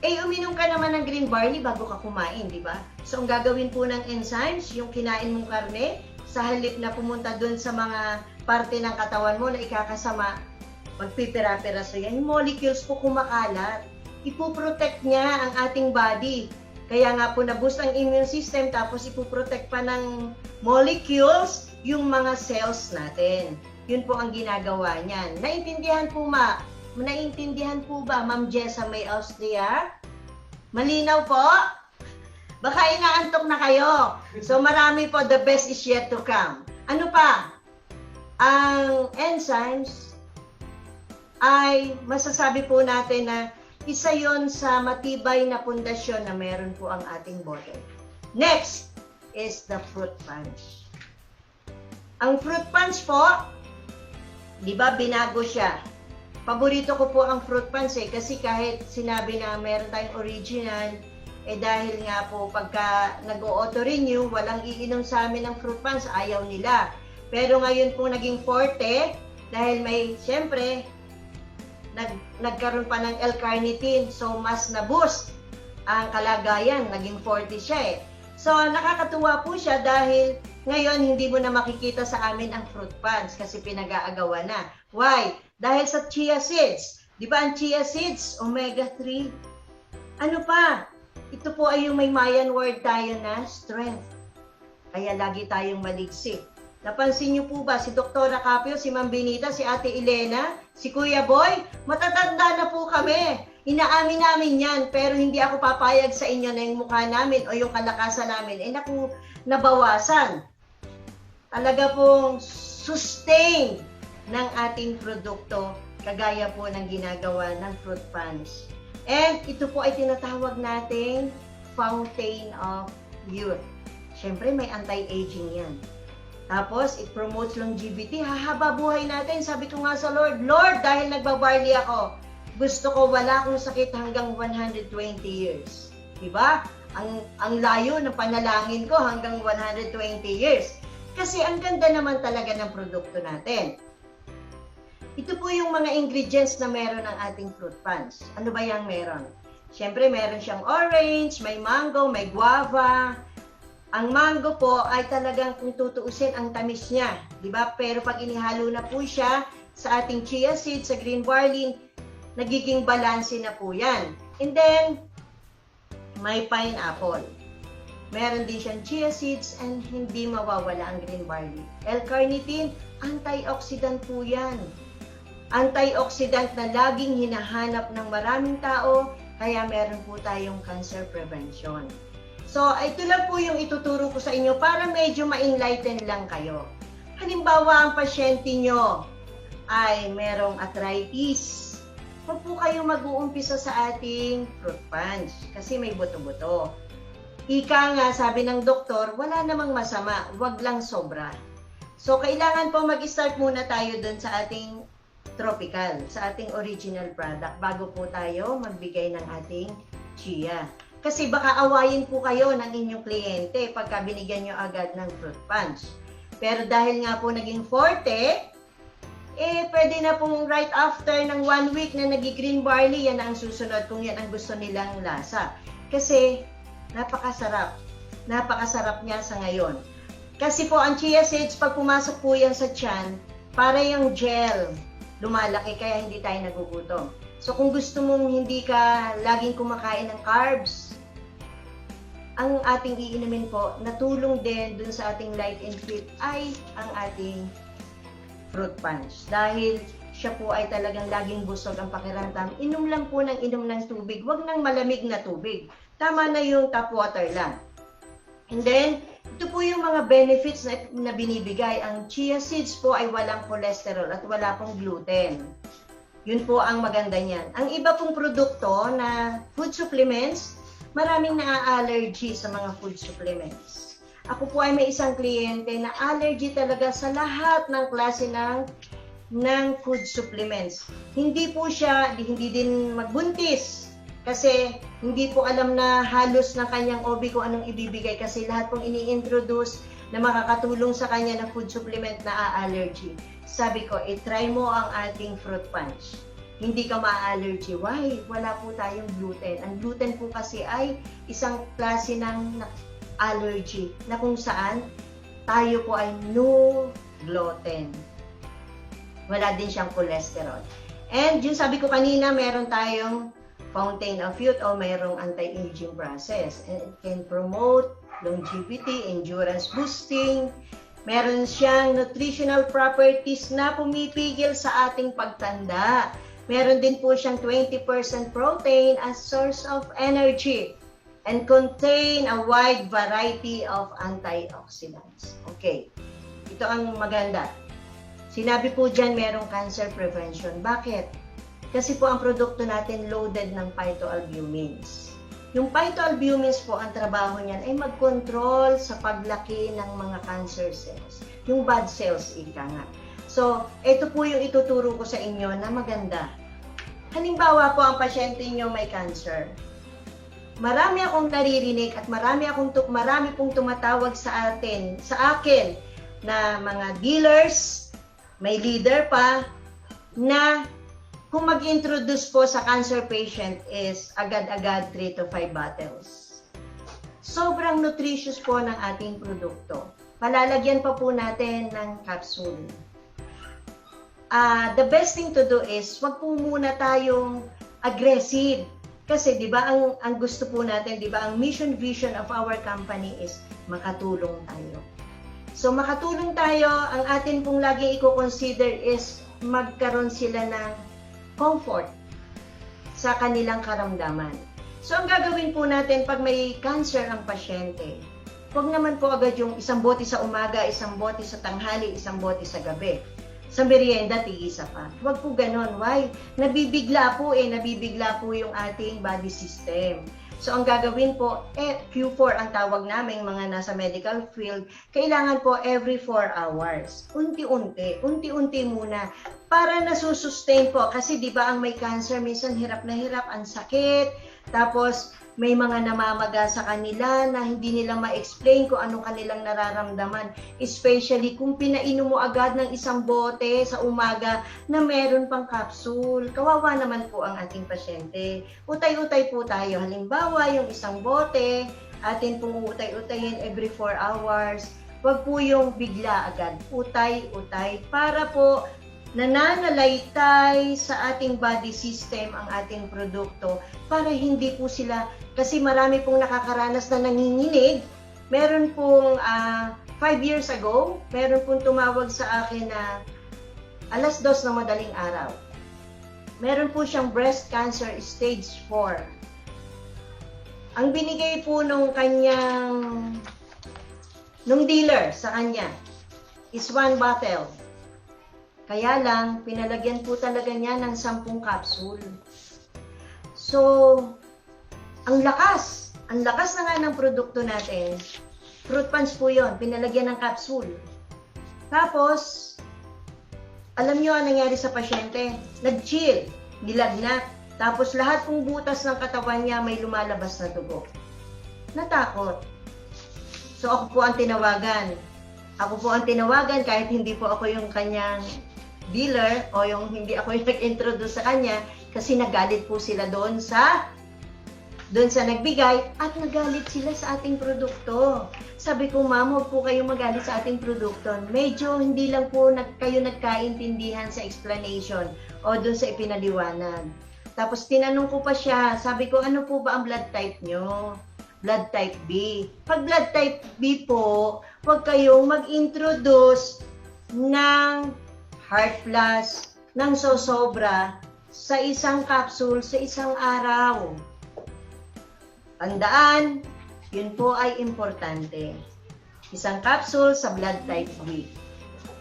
Uminom ka naman ng green barley bago ka kumain, di ba? So, ang gagawin po ng enzymes, yung kinain mong karne, sa halip na pumunta dun sa mga parte ng katawan mo na ikakasama, magpipira-piraso yan. Yung molecules po kumakalat. Ipoprotect niya ang ating body. Kaya nga po na-boost ang immune system, tapos ipoprotect pa ng molecules yung mga cells natin. Yun po ang ginagawa niyan. Naintindihan po ba, Ma'am Jessa May Austria? Malinaw po? Baka inaantok na kayo. So marami po, the best is yet to come. Ano pa? Ang enzymes ay masasabi po natin na isa yon sa matibay na pundasyon na meron po ang ating bote. Next is the fruit punch. Ang fruit punch po, di ba binago siya? Paborito ko po ang fruit punch kasi kahit sinabi na meron tayong original, dahil nga po pagka nag-auto-renew, walang iinom sa amin ng fruit punch, ayaw nila. Pero ngayon po naging forte, dahil may, siyempre, nagkaroon pa ng L-carnitine, so mas na-boost ang kalagayan, naging forte siya So, nakakatuwa po siya dahil ngayon hindi mo na makikita sa amin ang fruit punch kasi pinag-aagawan na. Why? Dahil sa chia seeds. Di ba ang chia seeds, omega-3? Ano pa? Ito po ay yung may Mayan word tayo na strength. Kaya lagi tayong maligsik. Napansin niyo po ba si Dr. Capio, si Ma'am Benita, si Ate Elena, si Kuya Boy? Matatanda na po kami. Inaamin namin yan, pero hindi ako papayag sa inyo na yung mukha namin o yung kalakasan namin nabawasan. Talaga pong sustain ng ating produkto, kagaya po ng ginagawa ng fruit punch. And ito po ay tinatawag nating fountain of youth. Siyempre, may anti-aging yan. Tapos, it promotes longevity. Hahaba buhay natin. Sabi ko nga sa Lord, Lord, dahil nagbabarley ako, gusto ko wala akong sakit hanggang 120 years. Diba? Ang layo ng panalangin ko hanggang 120 years. Kasi ang ganda naman talaga ng produkto natin. Ito po yung mga ingredients na meron ng ating fruit punch. Ano ba yung meron? Siyempre, meron siyang orange, may mango, may guava. Ang mango po ay talagang kung tutuusin ang tamis niya, di ba? Pero pag inihalo na po siya sa ating chia seeds, sa green barley, nagiging balanse na po yan. And then, may pineapple. Meron din siyang chia seeds and hindi mawawala ang green barley. L-carnitine, antioxidant po yan. Antioxidant na laging hinahanap ng maraming tao, kaya meron po tayong cancer prevention. So, ito lang po yung ituturo ko sa inyo para medyo ma-enlighten lang kayo. Halimbawa, ang pasyente nyo ay merong arthritis. Huwag po kayo mag-uumpisa sa ating fruit punch kasi may buto-buto. Ika nga, sabi ng doktor, wala namang masama, wag lang sobra. So, kailangan po mag-start muna tayo dun sa ating tropical, sa ating original product, bago po tayo magbigay ng ating chia. Kasi baka awayin po kayo ng inyong kliyente pagka binigyan nyo agad ng fruit punch. Pero dahil nga po naging forte, pwede na pong right after ng 1 week na nag-green barley, yan ang susunod kung yan ang gusto nilang lasa. Kasi, napakasarap. Napakasarap niya sa ngayon. Kasi po, ang chia seeds, pag pumasok po yan sa tiyan, para yung gel, lumalaki, kaya hindi tayo nagugutom. So, kung gusto mong hindi ka laging kumakain ng carbs, ang ating iinumin po, natulong din dun sa ating light and fit, ay ang ating fruit punch. Dahil siya po ay talagang laging busog ang pakiramdam. Inom lang po ng inom ng tubig. Huwag ng malamig na tubig. Tama na yung tap water lang. And then, ito po yung mga benefits na binibigay. Ang chia seeds po ay walang cholesterol at wala pong gluten. Yun po ang maganda niyan. Ang iba pong produkto na food supplements, maraming na-allergy sa mga food supplements. Ako po ay may isang kliyente na allergy talaga sa lahat ng klase ng food supplements. Hindi po siya, hindi din magbuntis. Kasi hindi po alam na halos ng kanyang OB kung anong ibibigay kasi lahat pong ini-introduce na makakatulong sa kanya na food supplement na allergy. Sabi ko, try mo ang ating fruit punch. Hindi ka ma-allergy. Why? Wala po tayong gluten. Ang gluten po kasi ay isang klase ng allergy na kung saan tayo po ay no gluten. Wala din siyang cholesterol. And yung sabi ko kanina, meron tayong fountain of youth o mayroong anti-aging process. And it can promote longevity, endurance boosting. Meron siyang nutritional properties na pumipigil sa ating pagtanda. Meron din po siyang 20% protein as source of energy and contain a wide variety of antioxidants. Okay, ito ang maganda. Sinabi po dyan merong cancer prevention. Bakit? Kasi po ang produkto natin loaded ng phytoalbumins. Yung phytoalbumins po, ang trabaho niyan ay mag-control sa paglaki ng mga cancer cells. Yung bad cells, ika nga. So, ito po yung ituturo ko sa inyo na maganda. Halimbawa po, ang pasyente nyo may cancer. Marami akong naririnig at marami pong tumatawag sa akin na mga dealers, may leader pa, na kung mag-introduce po sa cancer patient is agad-agad 3 to 5 bottles. Sobrang nutritious po ng ating produkto. Palalagyan pa po natin ng capsule. The best thing to do is, wag po muna tayong aggressive. Kasi 'di ba ang gusto po natin, 'di ba, ang mission vision of our company is makatulong tayo. So makatulong tayo, ang atin pong lagi i-consider is magkaroon sila ng comfort sa kanilang karamdaman. So, ang gagawin po natin pag may cancer ang pasyente, huwag naman po agad yung isang bote sa umaga, isang bote sa tanghali, isang bote sa gabi. Sa merienda, tig-isa pa. Huwag po ganon. Why? Nabibigla po yung ating body system. So, ang gagawin po, Q4 ang tawag namin, mga nasa medical field, kailangan po every 4 hours. Unti-unti muna, para nasusustain po. Kasi di ba ang may cancer, minsan hirap na hirap, ang sakit, Tapos, may mga namamaga sa kanila na hindi nila ma-explain kung anong kanilang nararamdaman. Especially kung pinainom mo agad ng isang bote sa umaga na meron pang capsule. Kawawa naman po ang ating pasyente. Utay-utay po tayo. Halimbawa, yung isang bote, atin pong utay-utayin every 4 hours. Huwag po yung bigla agad. Utay-utay para po nananalaytay sa ating body system ang ating produkto para hindi po sila, kasi marami pong nakakaranas na nanginginig. Meron pong 5 years ago, meron pong tumawag sa akin na 2:00 ng madaling araw. Meron po siyang breast cancer stage 4. Ang binigay po nung dealer sa kanya is 1 bottle. Kaya lang, pinalagyan po talaga niya ng 10 capsule. So, ang lakas na nga ng produkto natin. Fruit punch po yon, pinalagyan ng capsule. Tapos, alam niyo ang nangyari sa pasyente? Nag-chill, nilagnat. Tapos lahat ng butas ng katawan niya may lumalabas na dugo. Natakot. So, ako po ang tinawagan. Kahit hindi po ako yung kanyang dealer o yung hindi ako yung nag-introduce sa kanya kasi nagalit po sila doon sa nagbigay at nagalit sila sa ating produkto. Sabi ko, ma'am, huwag po kayo magalit sa ating produkto. Medyo hindi lang po kayo nagkaintindihan sa explanation o doon sa ipinaliwanag. Tapos tinanong ko pa siya, sabi ko, ano po ba ang blood type nyo? Blood type B. Pag blood type B po, huwag kayong mag-introduce ng Heart Plus ng sosobra sa isang capsule sa isang araw. Tandaan, yun po ay importante. Isang capsule sa blood type B,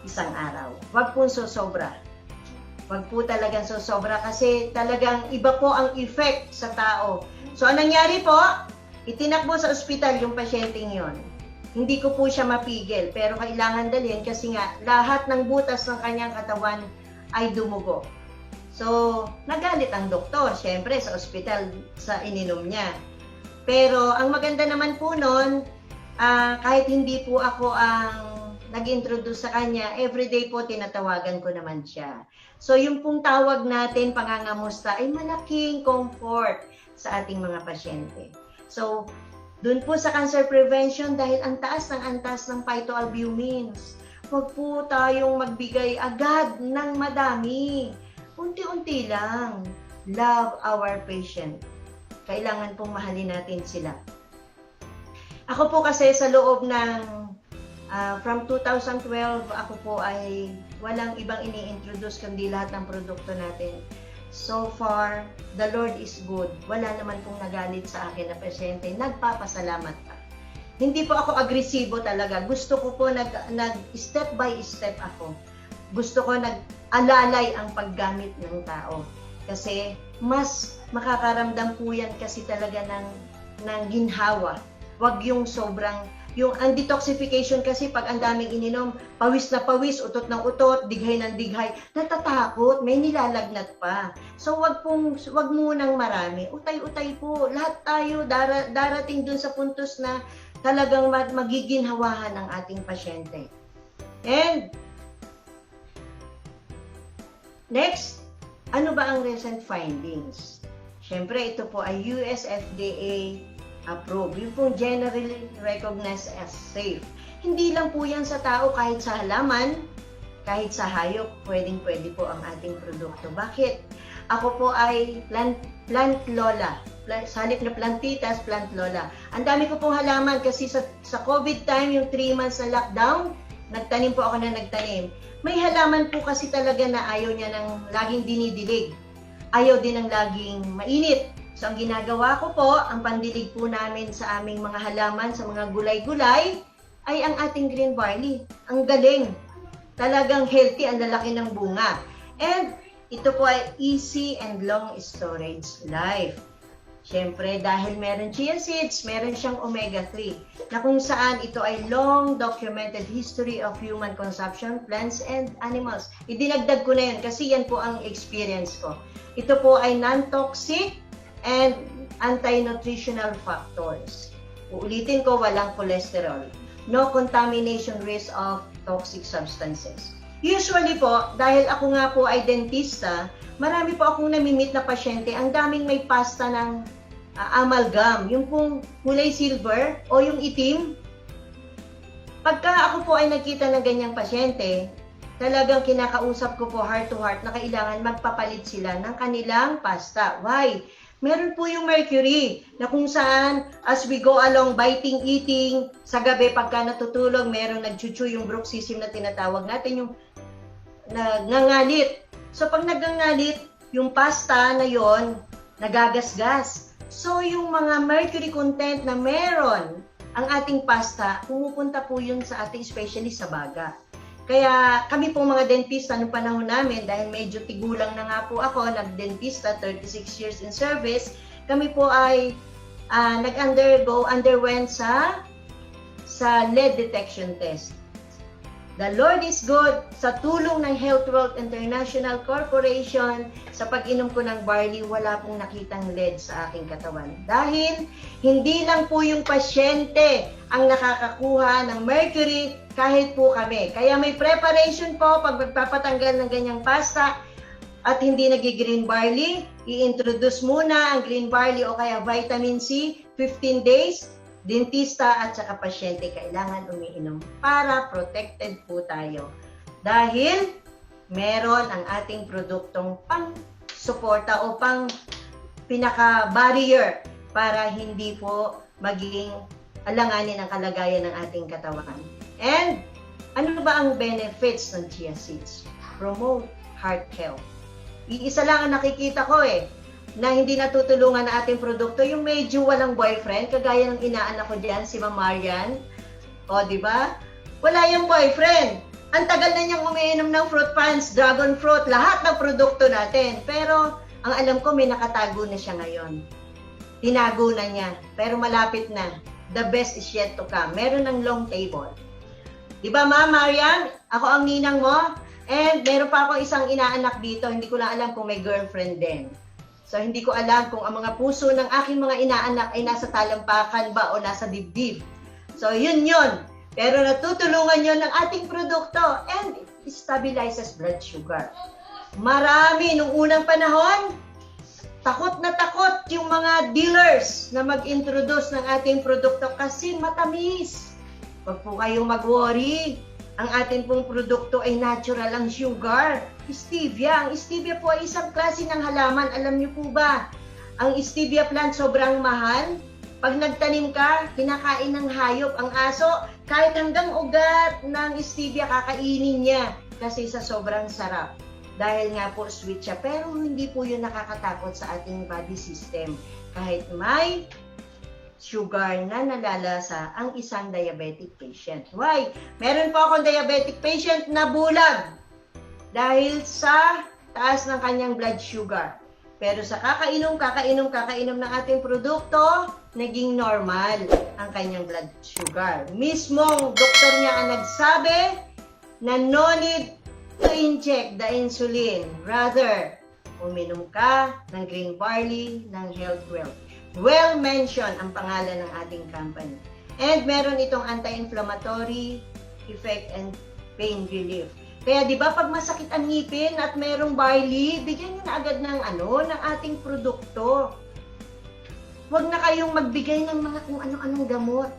isang araw. Huwag po sosobra. Huwag po talagang sosobra kasi talagang iba po ang effect sa tao. So, anong nangyari po? Itinakbo sa ospital yung pasyenteng yon. Hindi ko po siya mapigil, pero kailangan dalhin kasi nga lahat ng butas ng kanyang katawan ay dumugo. So, nagalit ang doktor, syempre sa ospital sa ininom niya. Pero ang maganda naman po nun, kahit hindi po ako ang nag-introduce sa kanya, everyday po tinatawagan ko naman siya. So, yung pong tawag natin, pangangamusta, ay malaking comfort sa ating mga pasyente. So, doon po sa cancer prevention, dahil ang taas ng phytoalbumins, huwag po tayong magbigay agad ng madami. Unti-unti lang. Love our patient. Kailangan pong mahalin natin sila. Ako po kasi sa loob ng from 2012, ako po ay walang ibang ini-introduce kundi lahat ng produkto natin. So far, the Lord is good. Wala naman pong nagalit sa akin na pasyente. Nagpapasalamat pa. Hindi po ako agresibo talaga. Gusto ko po step by step ako. Gusto ko nag-alalay ang paggamit ng tao. Kasi mas makakaramdam po yan kasi talaga ng ginhawa. Huwag yung sobrang. Yung detoxification kasi pag ang daming ininom, pawis na pawis, utot ng utot, dighay ng dighay, natatakot, may nilalagnat pa. So wag munang marami. Utay-utay po. Lahat tayo darating dun sa puntos na talagang magiginhawahan ang ating pasyente. And next, ano ba ang recent findings? Siyempre, ito po ay US FDA approved. Yung pong generally recognized as safe. Hindi lang po yan sa tao, kahit sa halaman, kahit sa hayop, pwedeng-pwede po ang ating produkto. Bakit? Ako po ay plant lola. Sa halip na plantitas, plant lola. Ang dami ko pong halaman kasi sa COVID time, yung 3 months na lockdown, nagtanim po ako na nagtanim. May halaman po kasi talaga na ayaw niya ng laging dinidilig. Ayaw din ng laging mainit. So, ang ginagawa ko po, ang pandilig po namin sa aming mga halaman, sa mga gulay-gulay, ay ang ating green barley. Ang galing. Talagang healthy, ang lalaki ng bunga. And ito po ay easy and long storage life. Siyempre, dahil meron chia seeds, meron siyang omega-3, na kung saan ito ay long documented history of human consumption, plants and animals. Idinagdag ko na yun kasi yan po ang experience ko. Ito po ay non-toxic and anti-nutritional factors. Uulitin ko, walang cholesterol. No contamination risk of toxic substances. Usually po, dahil ako nga po ay dentista, marami po akong namimit na pasyente, ang daming may pasta ng amalgam, yung pong kulay silver o yung itim. Pagka ako po ay nagkita ng ganyang pasyente, talagang kinakausap ko po heart to heart na kailangan magpapalit sila ng kanilang pasta. Why? Meron po yung mercury na kung saan as we go along biting, eating, sa gabi pagka natutulog, merong nagchuchu yung bruxism na tinatawag natin, yung nangangalit. So pag nagngangalit, yung pasta na yon nagagasgas. So yung mga mercury content na meron ang ating pasta, pumupunta po yun sa ating especially sa baga. Kaya kami po mga dentista noong panahon namin, dahil medyo tigulang na nga po ako, nag-dentista, 36 years in service, kami po ay underwent sa lead detection test. The Lord is good, sa tulong ng Health World International Corporation, sa pag-inom ko ng barley, wala pong nakitang lead sa aking katawan. Dahil hindi lang po yung pasyente ang nakakakuha ng mercury, kahit po kami. Kaya may preparation po pag magpapatanggal ng ganyang pasta at hindi nag-green barley, i-introduce muna ang green barley o kaya vitamin C, 15 days, dentista at saka pasyente kailangan umiinom para protected po tayo. Dahil meron ang ating produktong pang-suporta o pinaka-barrier para hindi po maging alanganin ang kalagayan ng ating katawan. And ano ba ang benefits ng chia seeds? Promote heart health. Iisa lang ang nakikita ko na hindi natutulungan na ating produkto, yung medyo walang boyfriend, kagaya ng inaanak ko diyan, si Ma'am Marian. O, di ba? Wala yung boyfriend. Ang tagal na niyang umiinom ng fruit punch, dragon fruit, lahat ng produkto natin. Pero, ang alam ko, may nakatago na siya ngayon. Tinago na niya, pero malapit na. The best is yet to come. Meron ng long table. Di ba, Ma'am Marian? Ako ang ninang mo. And meron pa ako isang inaanak dito, hindi ko lang alam kung may girlfriend din. So, hindi ko alam kung ang mga puso ng aking mga inaanak ay nasa talampakan ba o nasa dibdib. So, yun. Pero natutulungan yun ng ating produkto and it stabilizes blood sugar. Marami, nung unang panahon, takot na takot yung mga dealers na mag-introduce ng ating produkto kasi matamis. Huwag po kayong mag-worry. Ang ating pong produkto ay natural ang sugar. Stevia. Ang stevia po ay isang klase ng halaman. Alam niyo po ba? Ang stevia plant sobrang mahal. Pag nagtanim ka, kinakain ng hayop. Ang aso, kahit hanggang ugat ng stevia kakainin niya kasi sa sobrang sarap. Dahil nga po sweet siya. Pero hindi po yun nakakatakot sa ating body system. Kahit may sugar na nalalasa ang isang diabetic patient. Why? Meron po akong diabetic patient na bulag dahil sa taas ng kanyang blood sugar. Pero sa kakainom ng ating produkto, naging normal ang kanyang blood sugar. Mismong doktor niya ang nagsabi na no need to inject the insulin. Rather, uminom ka ng green barley ng Health World. Well-mentioned ang pangalan ng ating company. And meron itong anti-inflammatory effect and pain relief. Kaya di ba pag masakit ang ngipin at merong barley, bigyan niyo na agad ng ng ating produkto. Huwag na kayong magbigay ng mga kung ano-anong gamot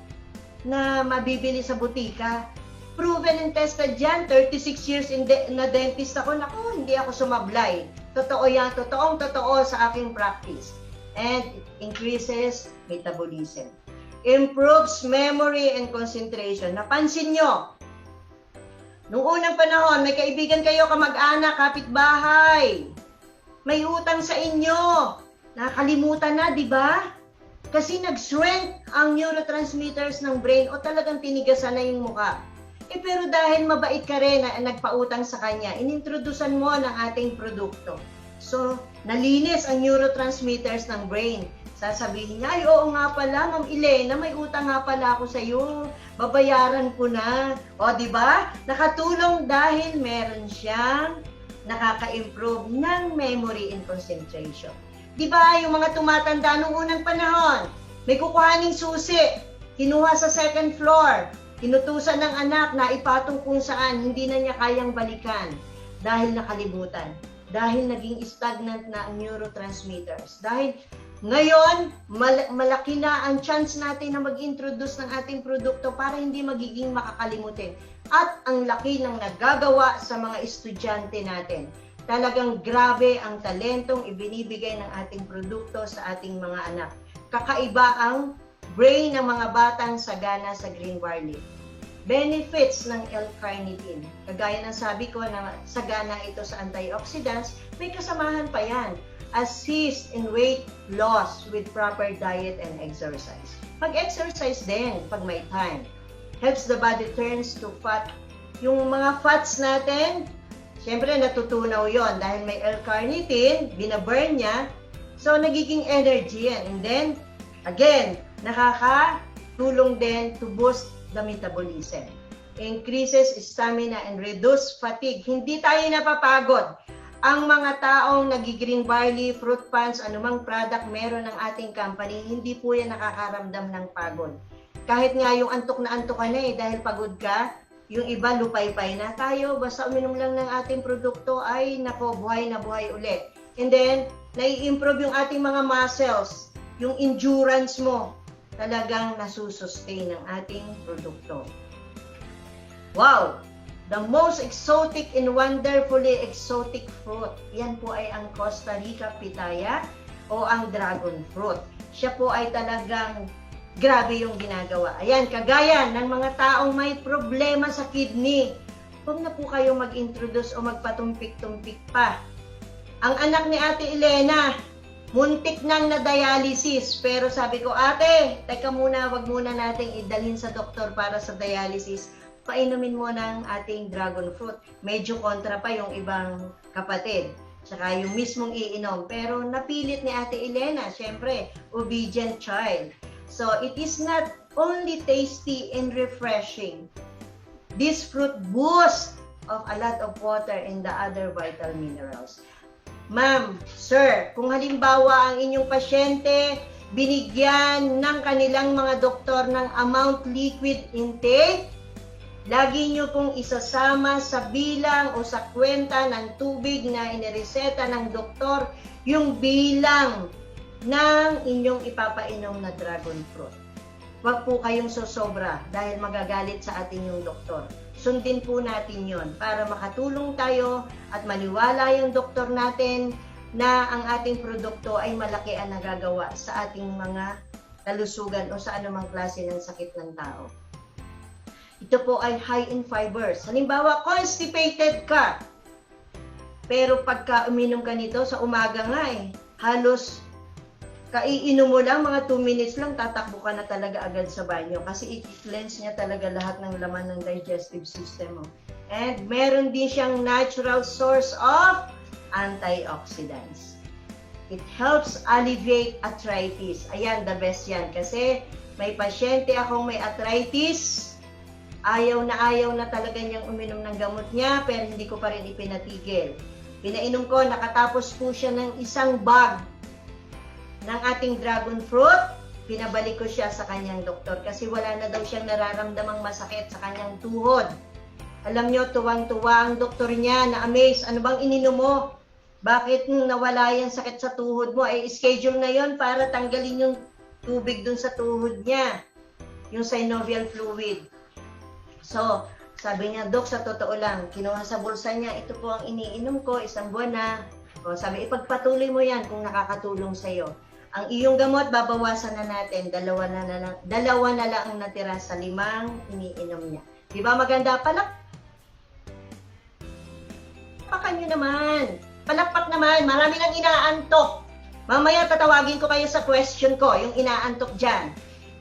na mabibili sa butika. Proven and tested yan. 36 years na dentist ako. Naku, hindi ako sumablay. Totoo yan. Totoong-totoo sa aking practice. And it increases metabolism. Improves memory and concentration. Napansin nyo, nung unang panahon, may kaibigan kayo, kamag-anak, kapitbahay. May utang sa inyo. Nakalimutan na, di ba? Kasi nag-shrink ang neurotransmitters ng brain o talagang tinigasan na yung mukha. Pero dahil mabait ka rin na nagpautang sa kanya, inintrodusan mo ng ating produkto. So, nalinis ang neurotransmitters ng brain. Sasabihin niya, ay oo nga pala, Ma'am Elena, may utang nga pala ako sa iyo. Babayaran ko na. O, di ba? Nakatulong dahil meron siyang nakaka-improve ng memory and concentration. Di ba yung mga tumatanda nung unang panahon, may kukuhaning susi, kinuha sa second floor, inutusan ng anak na ipatong kung saan, hindi na niya kayang balikan dahil nakalimutan. Dahil naging stagnant na ang neurotransmitters. Dahil ngayon, malaki na ang chance natin na mag-introduce ng ating produkto para hindi magiging makakalimutin. At ang laki ng nagagawa sa mga estudyante natin. Talagang grabe ang talentong ibinibigay ng ating produkto sa ating mga anak. Kakaiba ang brain ng mga batang sagana sa green barley. Benefits ng L-carnitine. Kagaya ng sabi ko na sagana ito sa antioxidants, may kasamahan pa yan. Assist in weight loss with proper diet and exercise. Mag-exercise din pag may time. Helps the body turns to fat. Yung mga fats natin, syempre natutunaw yon dahil may L-carnitine, binaburn niya, so nagiging energy yan. And then, again, nakakatulong din to boost the metabolism. Increases stamina and reduce fatigue. Hindi tayo napapagod. Ang mga taong nag-green barley, fruit punch, anumang product meron ng ating company, hindi po yan nakakaramdam ng pagod. Kahit nga yung antok na antok ka na dahil pagod ka, yung iba lupay-pay na tayo, basta uminom lang ng ating produkto, ay nako, buhay na buhay ulit. And then, nai-improve yung ating mga muscles, yung endurance mo, talagang nasusustain ng ating produkto. Wow! The most exotic and wonderfully exotic fruit. Yan po ay ang Costa Rica pitaya o ang dragon fruit. Siya po ay talagang grabe yung ginagawa. Ayan, kagaya ng mga taong may problema sa kidney. Huwag na po kayo mag-introduce o magpatumpik-tumpik pa. Ang anak ni Ate Elena, muntik nang na-dialysis. Pero sabi ko, ate, teka muna, wag muna nating idalhin sa doktor para sa dialysis. Painumin mo ng ating dragon fruit. Medyo kontra pa yung ibang kapatid. Tsaka yung mismong iinom. Pero napilit ni Ate Elena, syempre, obedient child. So, it is not only tasty and refreshing. This fruit boosts of a lot of water and the other vital minerals. Ma'am, sir, kung halimbawa ang inyong pasyente binigyan ng kanilang mga doktor ng amount liquid intake, lagi nyo pong isasama sa bilang o sa kwenta ng tubig na inireseta ng doktor yung bilang ng inyong ipapainom na dragon fruit. Huwag po kayong sosobra dahil magagalit sa atin yung doktor. Sundin po natin yon para makatulong tayo at maniwala yung doktor natin na ang ating produkto ay malaki ang nagagawa sa ating mga kalusugan o sa anumang klase ng sakit ng tao. Ito po ay high in fibers. Halimbawa, constipated ka. Pero pagka uminom ka nito sa umaga nga halos kaiinom mo lang, mga 2 minutes lang, tatakbo ka na talaga agad sa banyo kasi i-cleanse niya talaga lahat ng laman ng digestive system mo. And meron din siyang natural source of antioxidants. It helps alleviate arthritis. Ayan, the best yan. Kasi may pasyente akong may arthritis, ayaw na talaga niyang uminom ng gamot niya, pero hindi ko pa rin ipinatigil. Pinainom ko, nakatapos po siya ng isang bag ng ating dragon fruit, pinabalik ko siya sa kanyang doktor kasi wala na daw siyang nararamdamang masakit sa kanyang tuhod. Alam nyo, tuwang-tuwa ang doktor niya, na-amaze, ano bang ininom mo? Bakit nawala yung sakit sa tuhod mo? Ay, schedule na yon para tanggalin yung tubig dun sa tuhod niya, yung synovial fluid. So, sabi niya, Dok, sa totoo lang, kinuha sa bulsa niya, ito po ang iniinom ko, 1 buwan na. O, sabi, ipagpatuloy mo yan kung nakakatulong sa'yo. Ang iyong gamot, babawasan na natin. Dalawa na lang ang natira sa 5 iniinom niya. Di ba maganda? Palakpakan nyo naman. Palakpak naman. Marami nang inaantok. Mamaya tatawagin ko kayo sa question ko, yung inaantok dyan.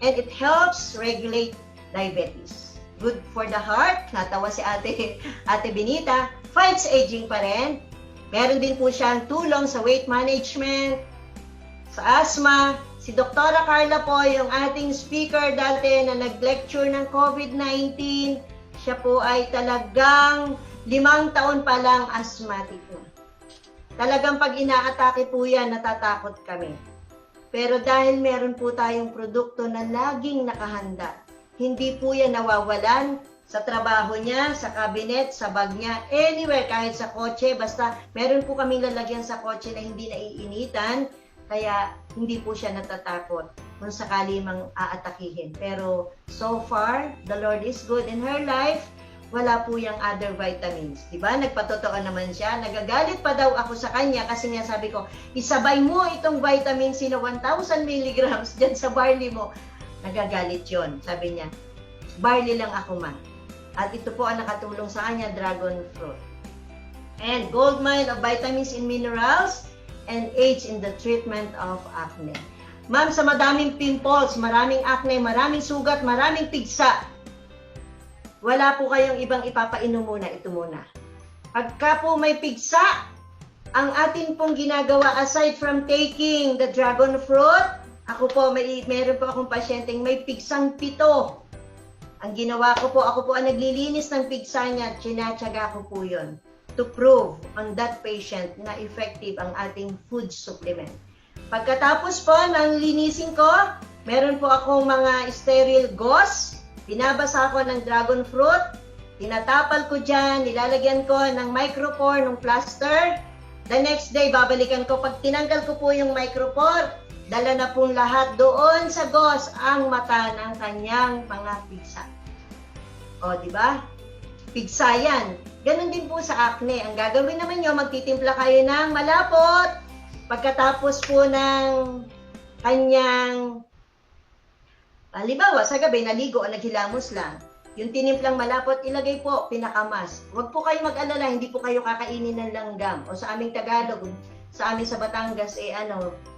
And it helps regulate diabetes. Good for the heart. Natawa si Ate Benita. Fights aging pa rin. Meron din po siyang tulong sa weight management, sa asthma. Si Dr. Carla po, yung ating speaker dati na nag-lecture ng COVID-19, siya po ay talagang 5 taon pa lang asthmatic na. Talagang pag inaatake po yan, natatakot kami. Pero dahil meron po tayong produkto na laging nakahanda, hindi po yan nawawalan sa trabaho niya, sa cabinet, sa bag niya, anywhere, kahit sa kotse, basta meron po kaming lalagyan sa kotse na hindi naiinitan, kaya hindi po siya natatakot kung sakali mang aatakihin. Pero so far, the Lord is good in her life. Wala po yung other vitamins. Diba? Nagpatotoo naman siya. Nagagalit pa daw ako sa kanya kasi nga sabi ko, isabay mo itong vitamin C na 1,000 milligrams dyan sa barley mo. Nagagalit yon, sabi niya. Barley lang ako, ma. At ito po ang nakatulong sa kanya, dragon fruit. And gold mine of vitamins and minerals and aids in the treatment of acne. Ma'am, sa madaming pimples, maraming acne, maraming sugat, maraming pigsa, wala po kayong ibang ipapainom muna, ito muna. Pagka po may pigsa, ang atin pong ginagawa aside from taking the dragon fruit, ako po, meron po akong pasyenteng may pigsang 7. Ang ginawa ko po, ako po ang naglilinis ng pigsa niya, tsinatsaga ko po yun to prove on that patient na effective ang ating food supplement. Pagkatapos po ng linisin ko, meron po akong mga sterile gauze, binabasa ko ng dragon fruit, tinatapal ko dyan, nilalagyan ko ng micropore, ng plaster. The next day, babalikan ko. Pag tinanggal ko po yung micropore, dala na pong lahat doon sa gauze ang mata ng kanyang mga pigsa. O, di ba? Pigsa yan. Ganon din po sa acne. Ang gagawin naman nyo, magtitimpla kayo ng malapot. Pagkatapos po ng kanyang, halimbawa, sa gabi, naligo o naghilamos lang. Yung tinimplang malapot, ilagay po, pinakamas. Huwag po kayo mag-alala, hindi po kayo kakainin ng langgam. O sa aming Tagalog, sa amin sa Batangas,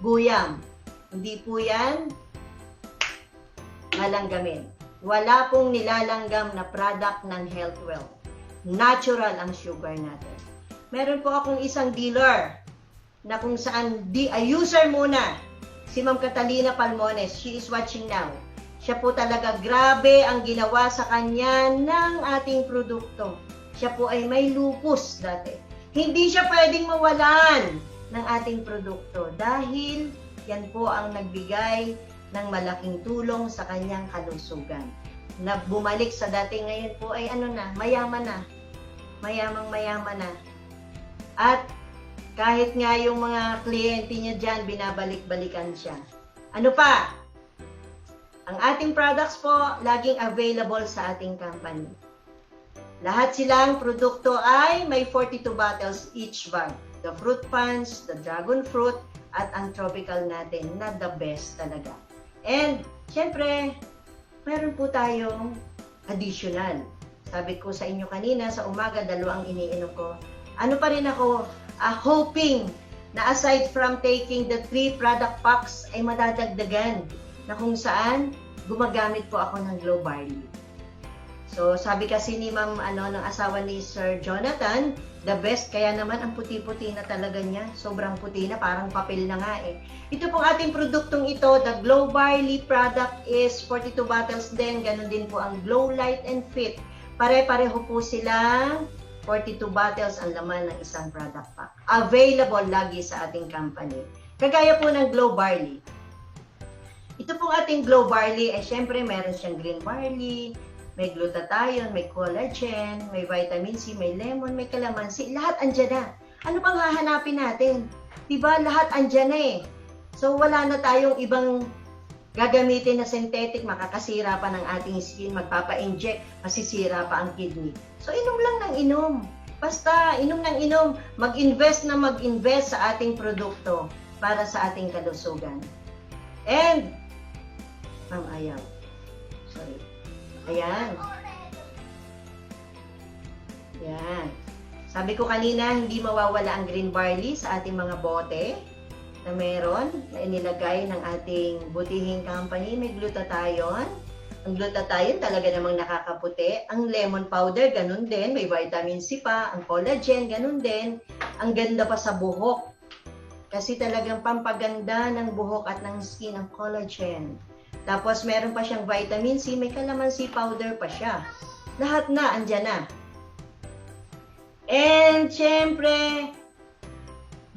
guyam. Hindi po yan malanggamin. Wala pong nilalanggam na product ng Health Well. Natural ang sugar natin. Meron po akong isang dealer na kung saan user muna, si Ma'am Catalina Palmones. She is watching now. Siya po talaga, grabe ang ginawa sa kanya ng ating produkto. Siya po ay may lupus dati. Hindi siya pwedeng mawalan ng ating produkto dahil yan po ang nagbigay ng malaking tulong sa kanyang kalusugan. Na bumalik sa dati, ngayon po ay mayaman na. Mayamang-mayaman na. At kahit nga yung mga kliyente niya dyan, binabalik-balikan siya. Ano pa? Ang ating products po, laging available sa ating company. Lahat silang produkto ay may 42 bottles each bag. The fruit punch, the dragon fruit, at ang tropical natin na the best talaga. And, syempre, meron po tayong additional. Sabi ko sa inyo kanina, sa umaga, 2 ang iniinom ko. Ano pa rin ako, hoping na aside from taking the 3 product packs, ay madadagdagan na kung saan gumagamit po ako ng Glow Barley. So, sabi kasi ni Ma'am, ng asawa ni Sir Jonathan, the best, kaya naman ang puti-puti na talaga niya. Sobrang puti na, parang papel na nga eh. Ito pong ating produktong ito, the Glow Barley product is 42 bottles din. Ganon din po ang Glow Light and Fit. Pare-pareho po silang 42 bottles ang laman ng isang product pack. Available lagi sa ating company. Kagaya po ng Glow Barley. Ito pong ating Glow Barley, syempre meron siyang green barley, may glutathione, may collagen, may vitamin C, may lemon, may calamansi. Lahat andyan na. Ano pang hahanapin natin? Diba? Lahat andyan na eh. So, wala na tayong ibang gagamitin na synthetic, makakasira pa ng ating skin, magpapa-inject, masisira pa ang kidney. So, inom lang ng inom. Basta, inom ng inom. Mag-invest na mag-invest sa ating produkto para sa ating kalusugan. And, Ma'am Ayaw. Sorry. Ayan. Ayan. Sabi ko kanina, hindi mawawala ang green barley sa ating mga bote na meron, na inilagay ng ating butihing company. May glutathione. Ang glutathione talaga namang nakakaputi. Ang lemon powder, ganun din. May vitamin C pa. Ang collagen, ganun din. Ang ganda pa sa buhok. Kasi talagang pampaganda ng buhok at ng skin ang collagen. Tapos meron pa siyang vitamin C, may calamansi powder pa siya. Lahat na, andyan na. And syempre,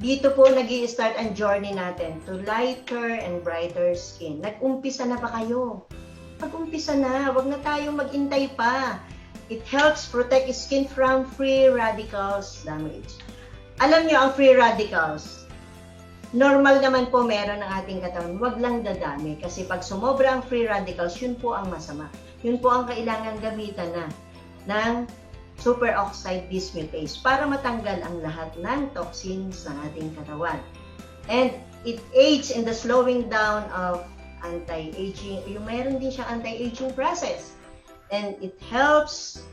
dito po nag-i-start ang journey natin to lighter and brighter skin. Nag-umpisa na ba kayo? Mag-umpisa na, wag na tayong mag-intay pa. It helps protect skin from free radicals damage. Alam nyo ang free radicals, normal naman po meron ng ating katawan, wag lang dadami. Kasi pag sumobra ang free radicals, yun po ang masama. Yun po ang kailangan gamitan na ng superoxide dismutase para matanggal ang lahat ng toxins ng ating katawan. And it aids in the slowing down of anti-aging. Yung mayroon din siyang anti-aging process. And it helps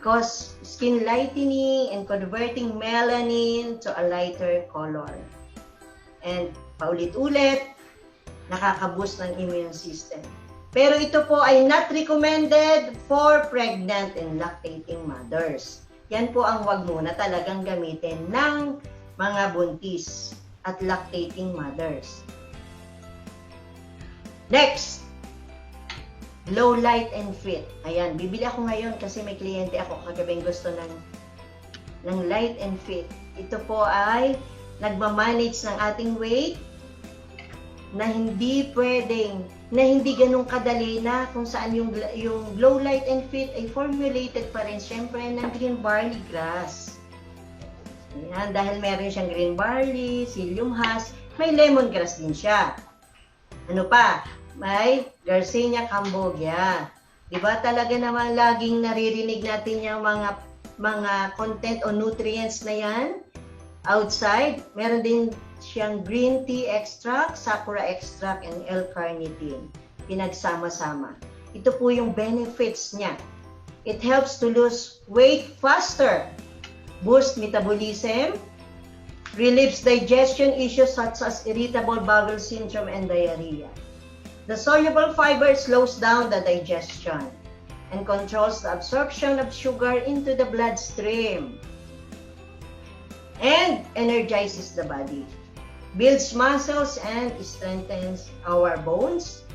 cause skin lightening and converting melanin to a lighter color. And paulit-ulit, nakaka-boost ng immune system. Pero ito po ay not recommended for pregnant and lactating mothers. Yan po ang wag muna talagang gamitin ng mga buntis at lactating mothers. Next, low light and fit. Ayan, bibili ako ngayon kasi may kliyente ako kagabing gusto ng light and fit. Ito po ay nagmamanage ng ating weight na hindi pwedeng, na hindi ganun kadali na kung saan yung low light and fit ay formulated pa rin syempre ng green barley grass. Ayan, dahil meron siyang green barley, psyllium husk, may lemongrass din siya. Ano pa? May Garcinia cambogia. Diba talaga naman laging naririnig natin yung mga content o nutrients na yan outside. Meron din siyang green tea extract, sakura extract, and L-carnitine. Pinagsama-sama. Ito po yung benefits niya. It helps to lose weight faster, boost metabolism, relieves digestion issues such as irritable bowel syndrome and diarrhea. The soluble fiber slows down the digestion and controls the absorption of sugar into the bloodstream and energizes the body. Builds muscles and strengthens our bones,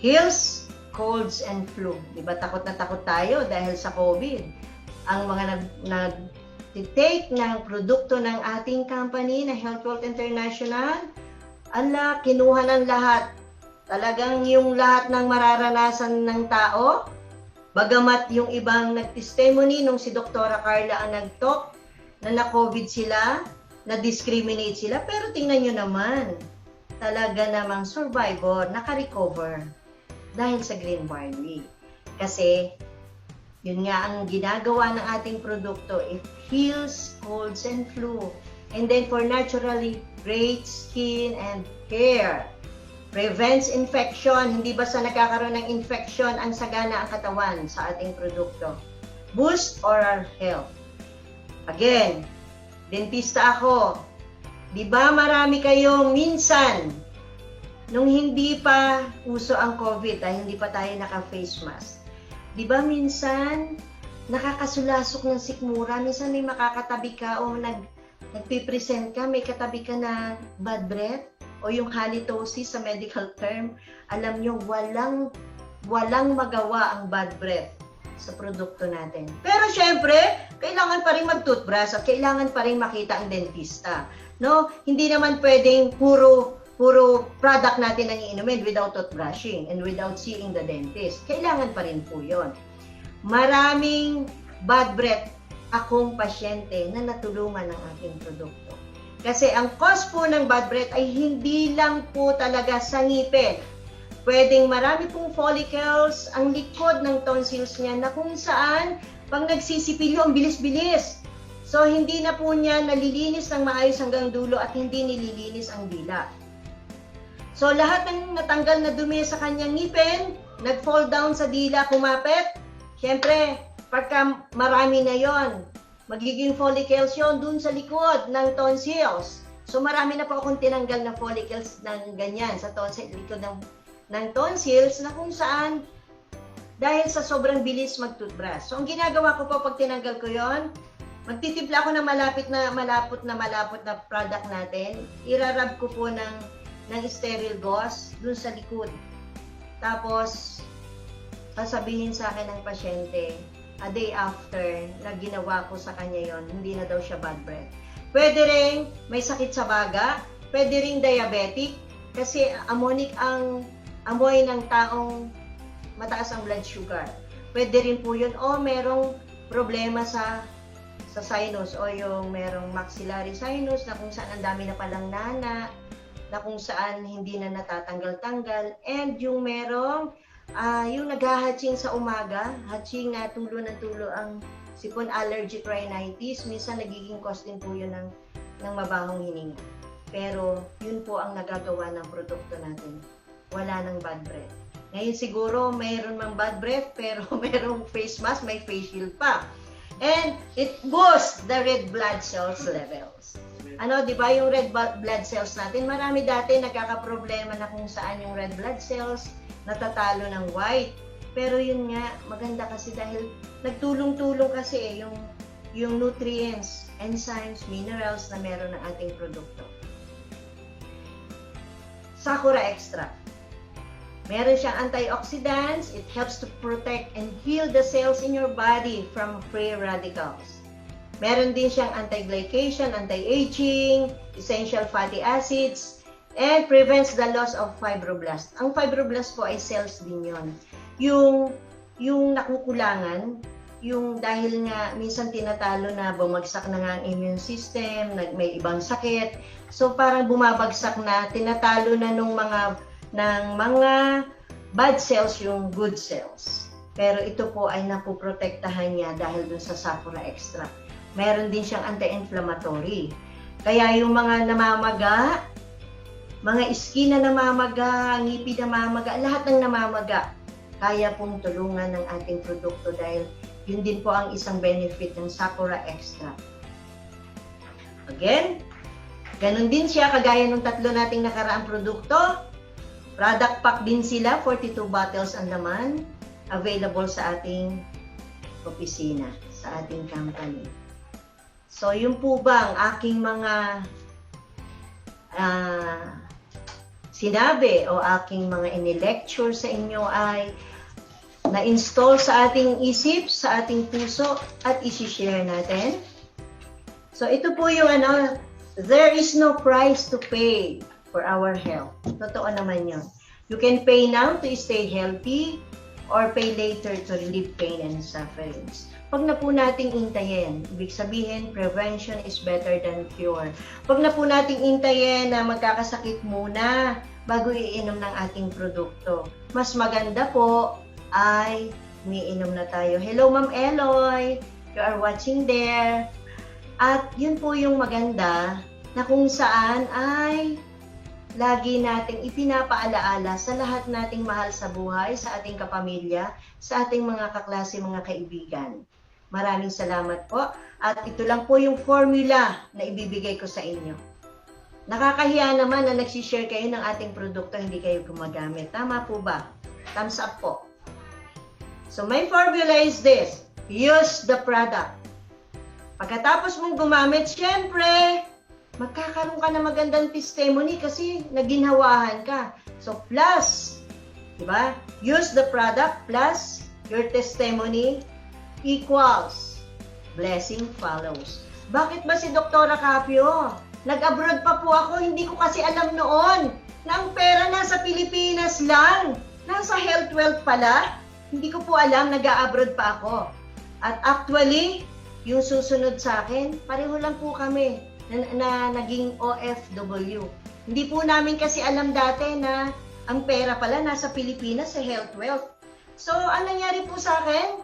heals colds and flu. Diba takot na takot tayo dahil sa COVID. Ang mga nag-take ng produkto ng ating company na Health World International, kinuha ng lahat. Talagang yung lahat ng mararanasan ng tao, bagamat yung ibang nag-testimony nung si Dr. Carla ang nag-talk na na-COVID sila, na-discriminate sila, pero tingnan nyo naman, talaga namang survivor, naka-recover dahil sa green barley. Kasi, yun nga ang ginagawa ng ating produkto, it heals colds and flu. And then for naturally great skin and hair, prevents infection, hindi basta nagkakaroon ng infection ang sagana ang katawan sa ating produkto. Boost oral health. Again, dentista ako. Di ba marami kayong minsan, nung hindi pa uso ang COVID, hindi pa tayo naka-face mask. Di ba minsan, nakakasulasok ng sikmura, minsan may makakatabi ka o nagpipresent ka, may katabi ka na bad breath o yung halitosis sa medical term. Alam nyo, walang magawa ang bad breath sa produkto natin. Pero syempre, kailangan pa rin mag-toothbrush at kailangan pa rin makita ang dentista. No? Hindi naman pwedeng puro product natin ang iinumin without toothbrushing and without seeing the dentist. Kailangan pa rin po yun. Maraming bad breath akong pasyente na natulungan ng aking produkto. Kasi ang cause po ng bad breath ay hindi lang po talaga sa ngipin. Pwedeng marami pong follicles ang likod ng tonsils niya na kung saan pag nagsisipilyo ang bilis-bilis. So hindi na po niya nalilinis ng maayos hanggang dulo at hindi nililinis ang dila. So lahat ng natanggal na dumi sa kanyang ngipin, nag-fall down sa dila, kumapit. Siyempre, pagka marami na yon, magiging follicles yon dun sa likod ng tonsils. So marami na po akong tinanggal na follicles ng ganyan sa likod ng tonsils na kung saan dahil sa sobrang bilis mag-toothbrush. So ang ginagawa ko po pag tinanggal ko yon, magtitimpla ako ng malapot na product natin. Irarab ko po ng sterile gauze dun sa likod. Tapos, sasabihin sa akin ng pasyente, a day after na ginawa ko sa kanya yon, hindi na daw siya bad breath. Pwede rin may sakit sa baga, pwede rin diabetic, kasi ammonic ang amoy ng taong mataas ang blood sugar. Pwede rin po yun, o merong problema sa sinus, o yung merong maxillary sinus na kung saan ang dami na palang nana, na kung saan hindi na natatanggal-tanggal, and yung merong yung naghahatching sa umaga, hatching na tulo ng tulo ang sipon, allergic rhinitis, minsan nagiging cause din po yun ng mabahong hininga. Pero yun po ang nagagawa ng produkto natin. Wala ng bad breath. Ngayon siguro mayroon mang bad breath, pero mayroong face mask, may face shield pa. And it boosts the red blood cells levels. Ano, di ba yung red blood cells natin? Marami dati nagkakaproblema na kung saan yung red blood cells natatalo ng white. Pero yun nga, maganda kasi dahil nagtulong-tulong kasi yung nutrients, enzymes, minerals na meron ng ating produkto. Sakura Extra. Meron siyang antioxidants. It helps to protect and heal the cells in your body from free radicals. Meron din siyang anti-glycation, anti-aging, essential fatty acids, and prevents the loss of fibroblasts. Ang fibroblasts po ay cells din yun. Yung nakukulangan, yung dahil nga minsan tinatalo na bumagsak na nga ang immune system, may ibang sakit. So parang bumabagsak na, tinatalo na ng mga bad cells yung good cells. Pero ito po ay napoprotektahan niya dahil dun sa Sakura Extra. Meron din siyang anti-inflammatory. Kaya yung mga namamaga, mga skin na namamaga, ngipin na namamaga, lahat ng namamaga, kaya pong tulungan ng ating produkto dahil yun din po ang isang benefit ng Sakura Extra. Again, ganun din siya kagaya ng tatlo nating nakaraang produkto. Product pack din sila, 42 bottles ang laman, available sa ating opisina, sa ating company. So, yun po ba ang aking mga sinabi o aking mga inilecture sa inyo ay na-install sa ating isip, sa ating puso, at isi-share natin. So, ito po yung there is no price to pay for our health. Totoo naman yun. You can pay now to stay healthy or pay later to relieve pain and sufferings. Pag na po nating intayin, ibig sabihin, prevention is better than cure. Pag na po nating intayin na magkakasakit muna bago iinom ng ating produkto, mas maganda po ay umiinom na tayo. Hello, Ma'am Eloy! You are watching there. At yun po yung maganda na kung saan ay lagi nating ipinapaalaala sa lahat nating mahal sa buhay, sa ating kapamilya, sa ating mga kaklase, mga kaibigan. Maraming salamat po. At ito lang po yung formula na ibibigay ko sa inyo. Nakakahiya naman na nagsishare kayo ng ating produkto, hindi kayo gumagamit. Tama po ba? Thumbs up po. So my formula is this. Use the product. Pagkatapos mong gumamit, syempre, magkakaroon ka na magandang testimony kasi naginhawahan ka. So, plus, diba? Use the product plus your testimony equals blessing follows. Bakit ba si Dr. Capio? Nag-abroad pa po ako, hindi ko kasi alam noon na ang pera nasa Pilipinas lang. Nasa health wealth pala. Hindi ko po alam, nag-abroad pa ako. At actually, yung susunod sa akin, pareho lang po kami na naging OFW. Hindi po namin kasi alam dati na ang pera pala nasa Pilipinas sa health wealth. So, ang nangyari po sa akin,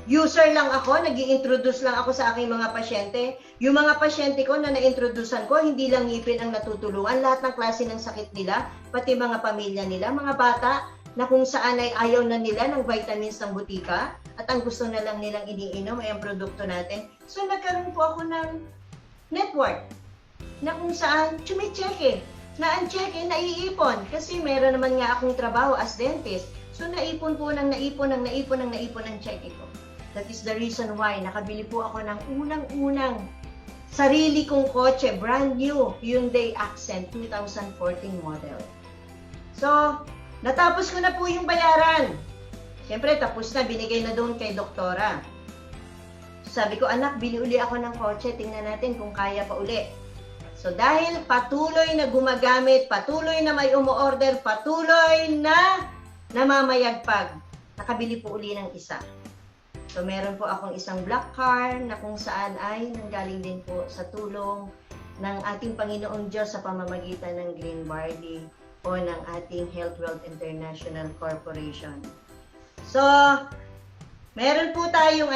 user lang ako, nag-i-introduce lang ako sa aking mga pasyente. Yung mga pasyente ko na na-introducean ko, hindi lang ngipin ang natutulungan, lahat ng klase ng sakit nila, pati mga pamilya nila, mga bata na kung saan ay ayaw na nila ng vitamins ng butika at ang gusto na lang nilang iniinom ay ang produkto natin. So, nagkaroon po ako ng network na kung saan chumicheke, na ang cheque naiipon kasi meron naman nga akong trabaho as dentist. So naipon po ng naipon ang cheque ko. That is the reason why nakabili po ako ng unang-unang sarili kong kotse, brand new Hyundai Accent 2014 model. So, natapos ko na po yung bayaran. Siyempre, tapos na, binigay na doon kay doktora. Sabi ko, anak, bili uli ako ng kotse, tingnan natin kung kaya pa uli. So dahil patuloy na gumagamit, patuloy na may umu-order, patuloy na namamayagpag, nakabili po uli ng isa. So meron po akong isang black car na kung saan ay nanggaling din po sa tulong ng ating Panginoong Diyos sa pamamagitan ng Green Barley o ng ating Health Wealth International Corporation. So, meron po tayong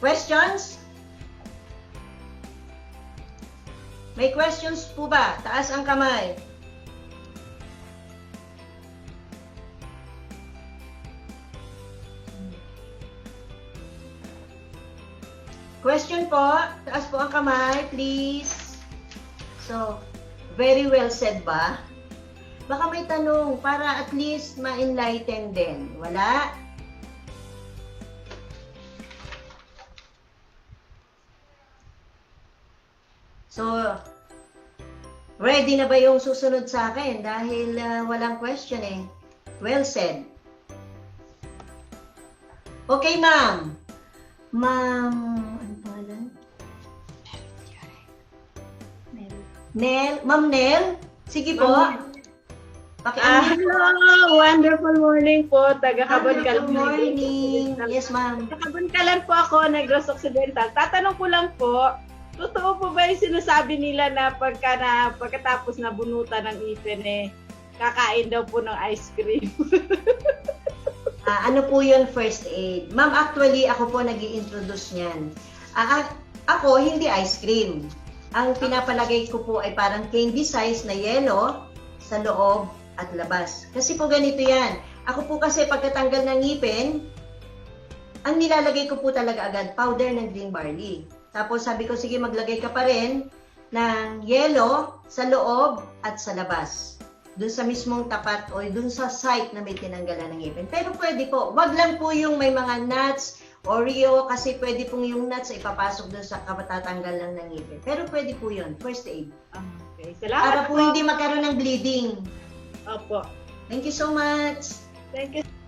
questions? May questions po ba? Taas ang kamay. Question po, taas po ang kamay, please. So, very well said ba? Baka may tanong para at least ma-enlighten din. Wala? So, ready na ba yung susunod sa akin? Dahil walang question eh. Well said. Okay, ma'am. Ma'am, ano pangalan? Nel. Ma'am Nel? Sige po. Hello! Wonderful morning po. Taga-Kabunkalan. Good morning. Yes, ma'am. Taga-Kabunkalan po ako, Negros Occidental. Tatanong ko lang po, totoo po ba yung sinasabi nila na pagkatapos na bunutan ng ipin kakain daw po ng ice cream? Ano po yun, first aid? Ma'am, actually, ako po nag-i-introduce niyan. Ako, hindi ice cream. Ang pinapalagay ko po ay parang candy size na yelo sa loob at labas. Kasi po ganito yan. Ako po kasi pagkatanggal ng ngipin, ang nilalagay ko po talaga agad, powder ng green barley. Tapos sabi ko, sige maglagay ka pa rin ng yelo sa loob at sa labas. Doon sa mismong tapat o doon sa site na may tinanggalan ng ngipin. Pero pwede po, wag lang po yung may mga nuts, Oreo, kasi pwede pong yung nuts ay ipapasok doon sa kapatatanggal lang ng ngipin. Pero pwede po yun, first aid. Okay, salamat Para po hindi magkaroon ng bleeding. Opo. Thank you so much. Thank you.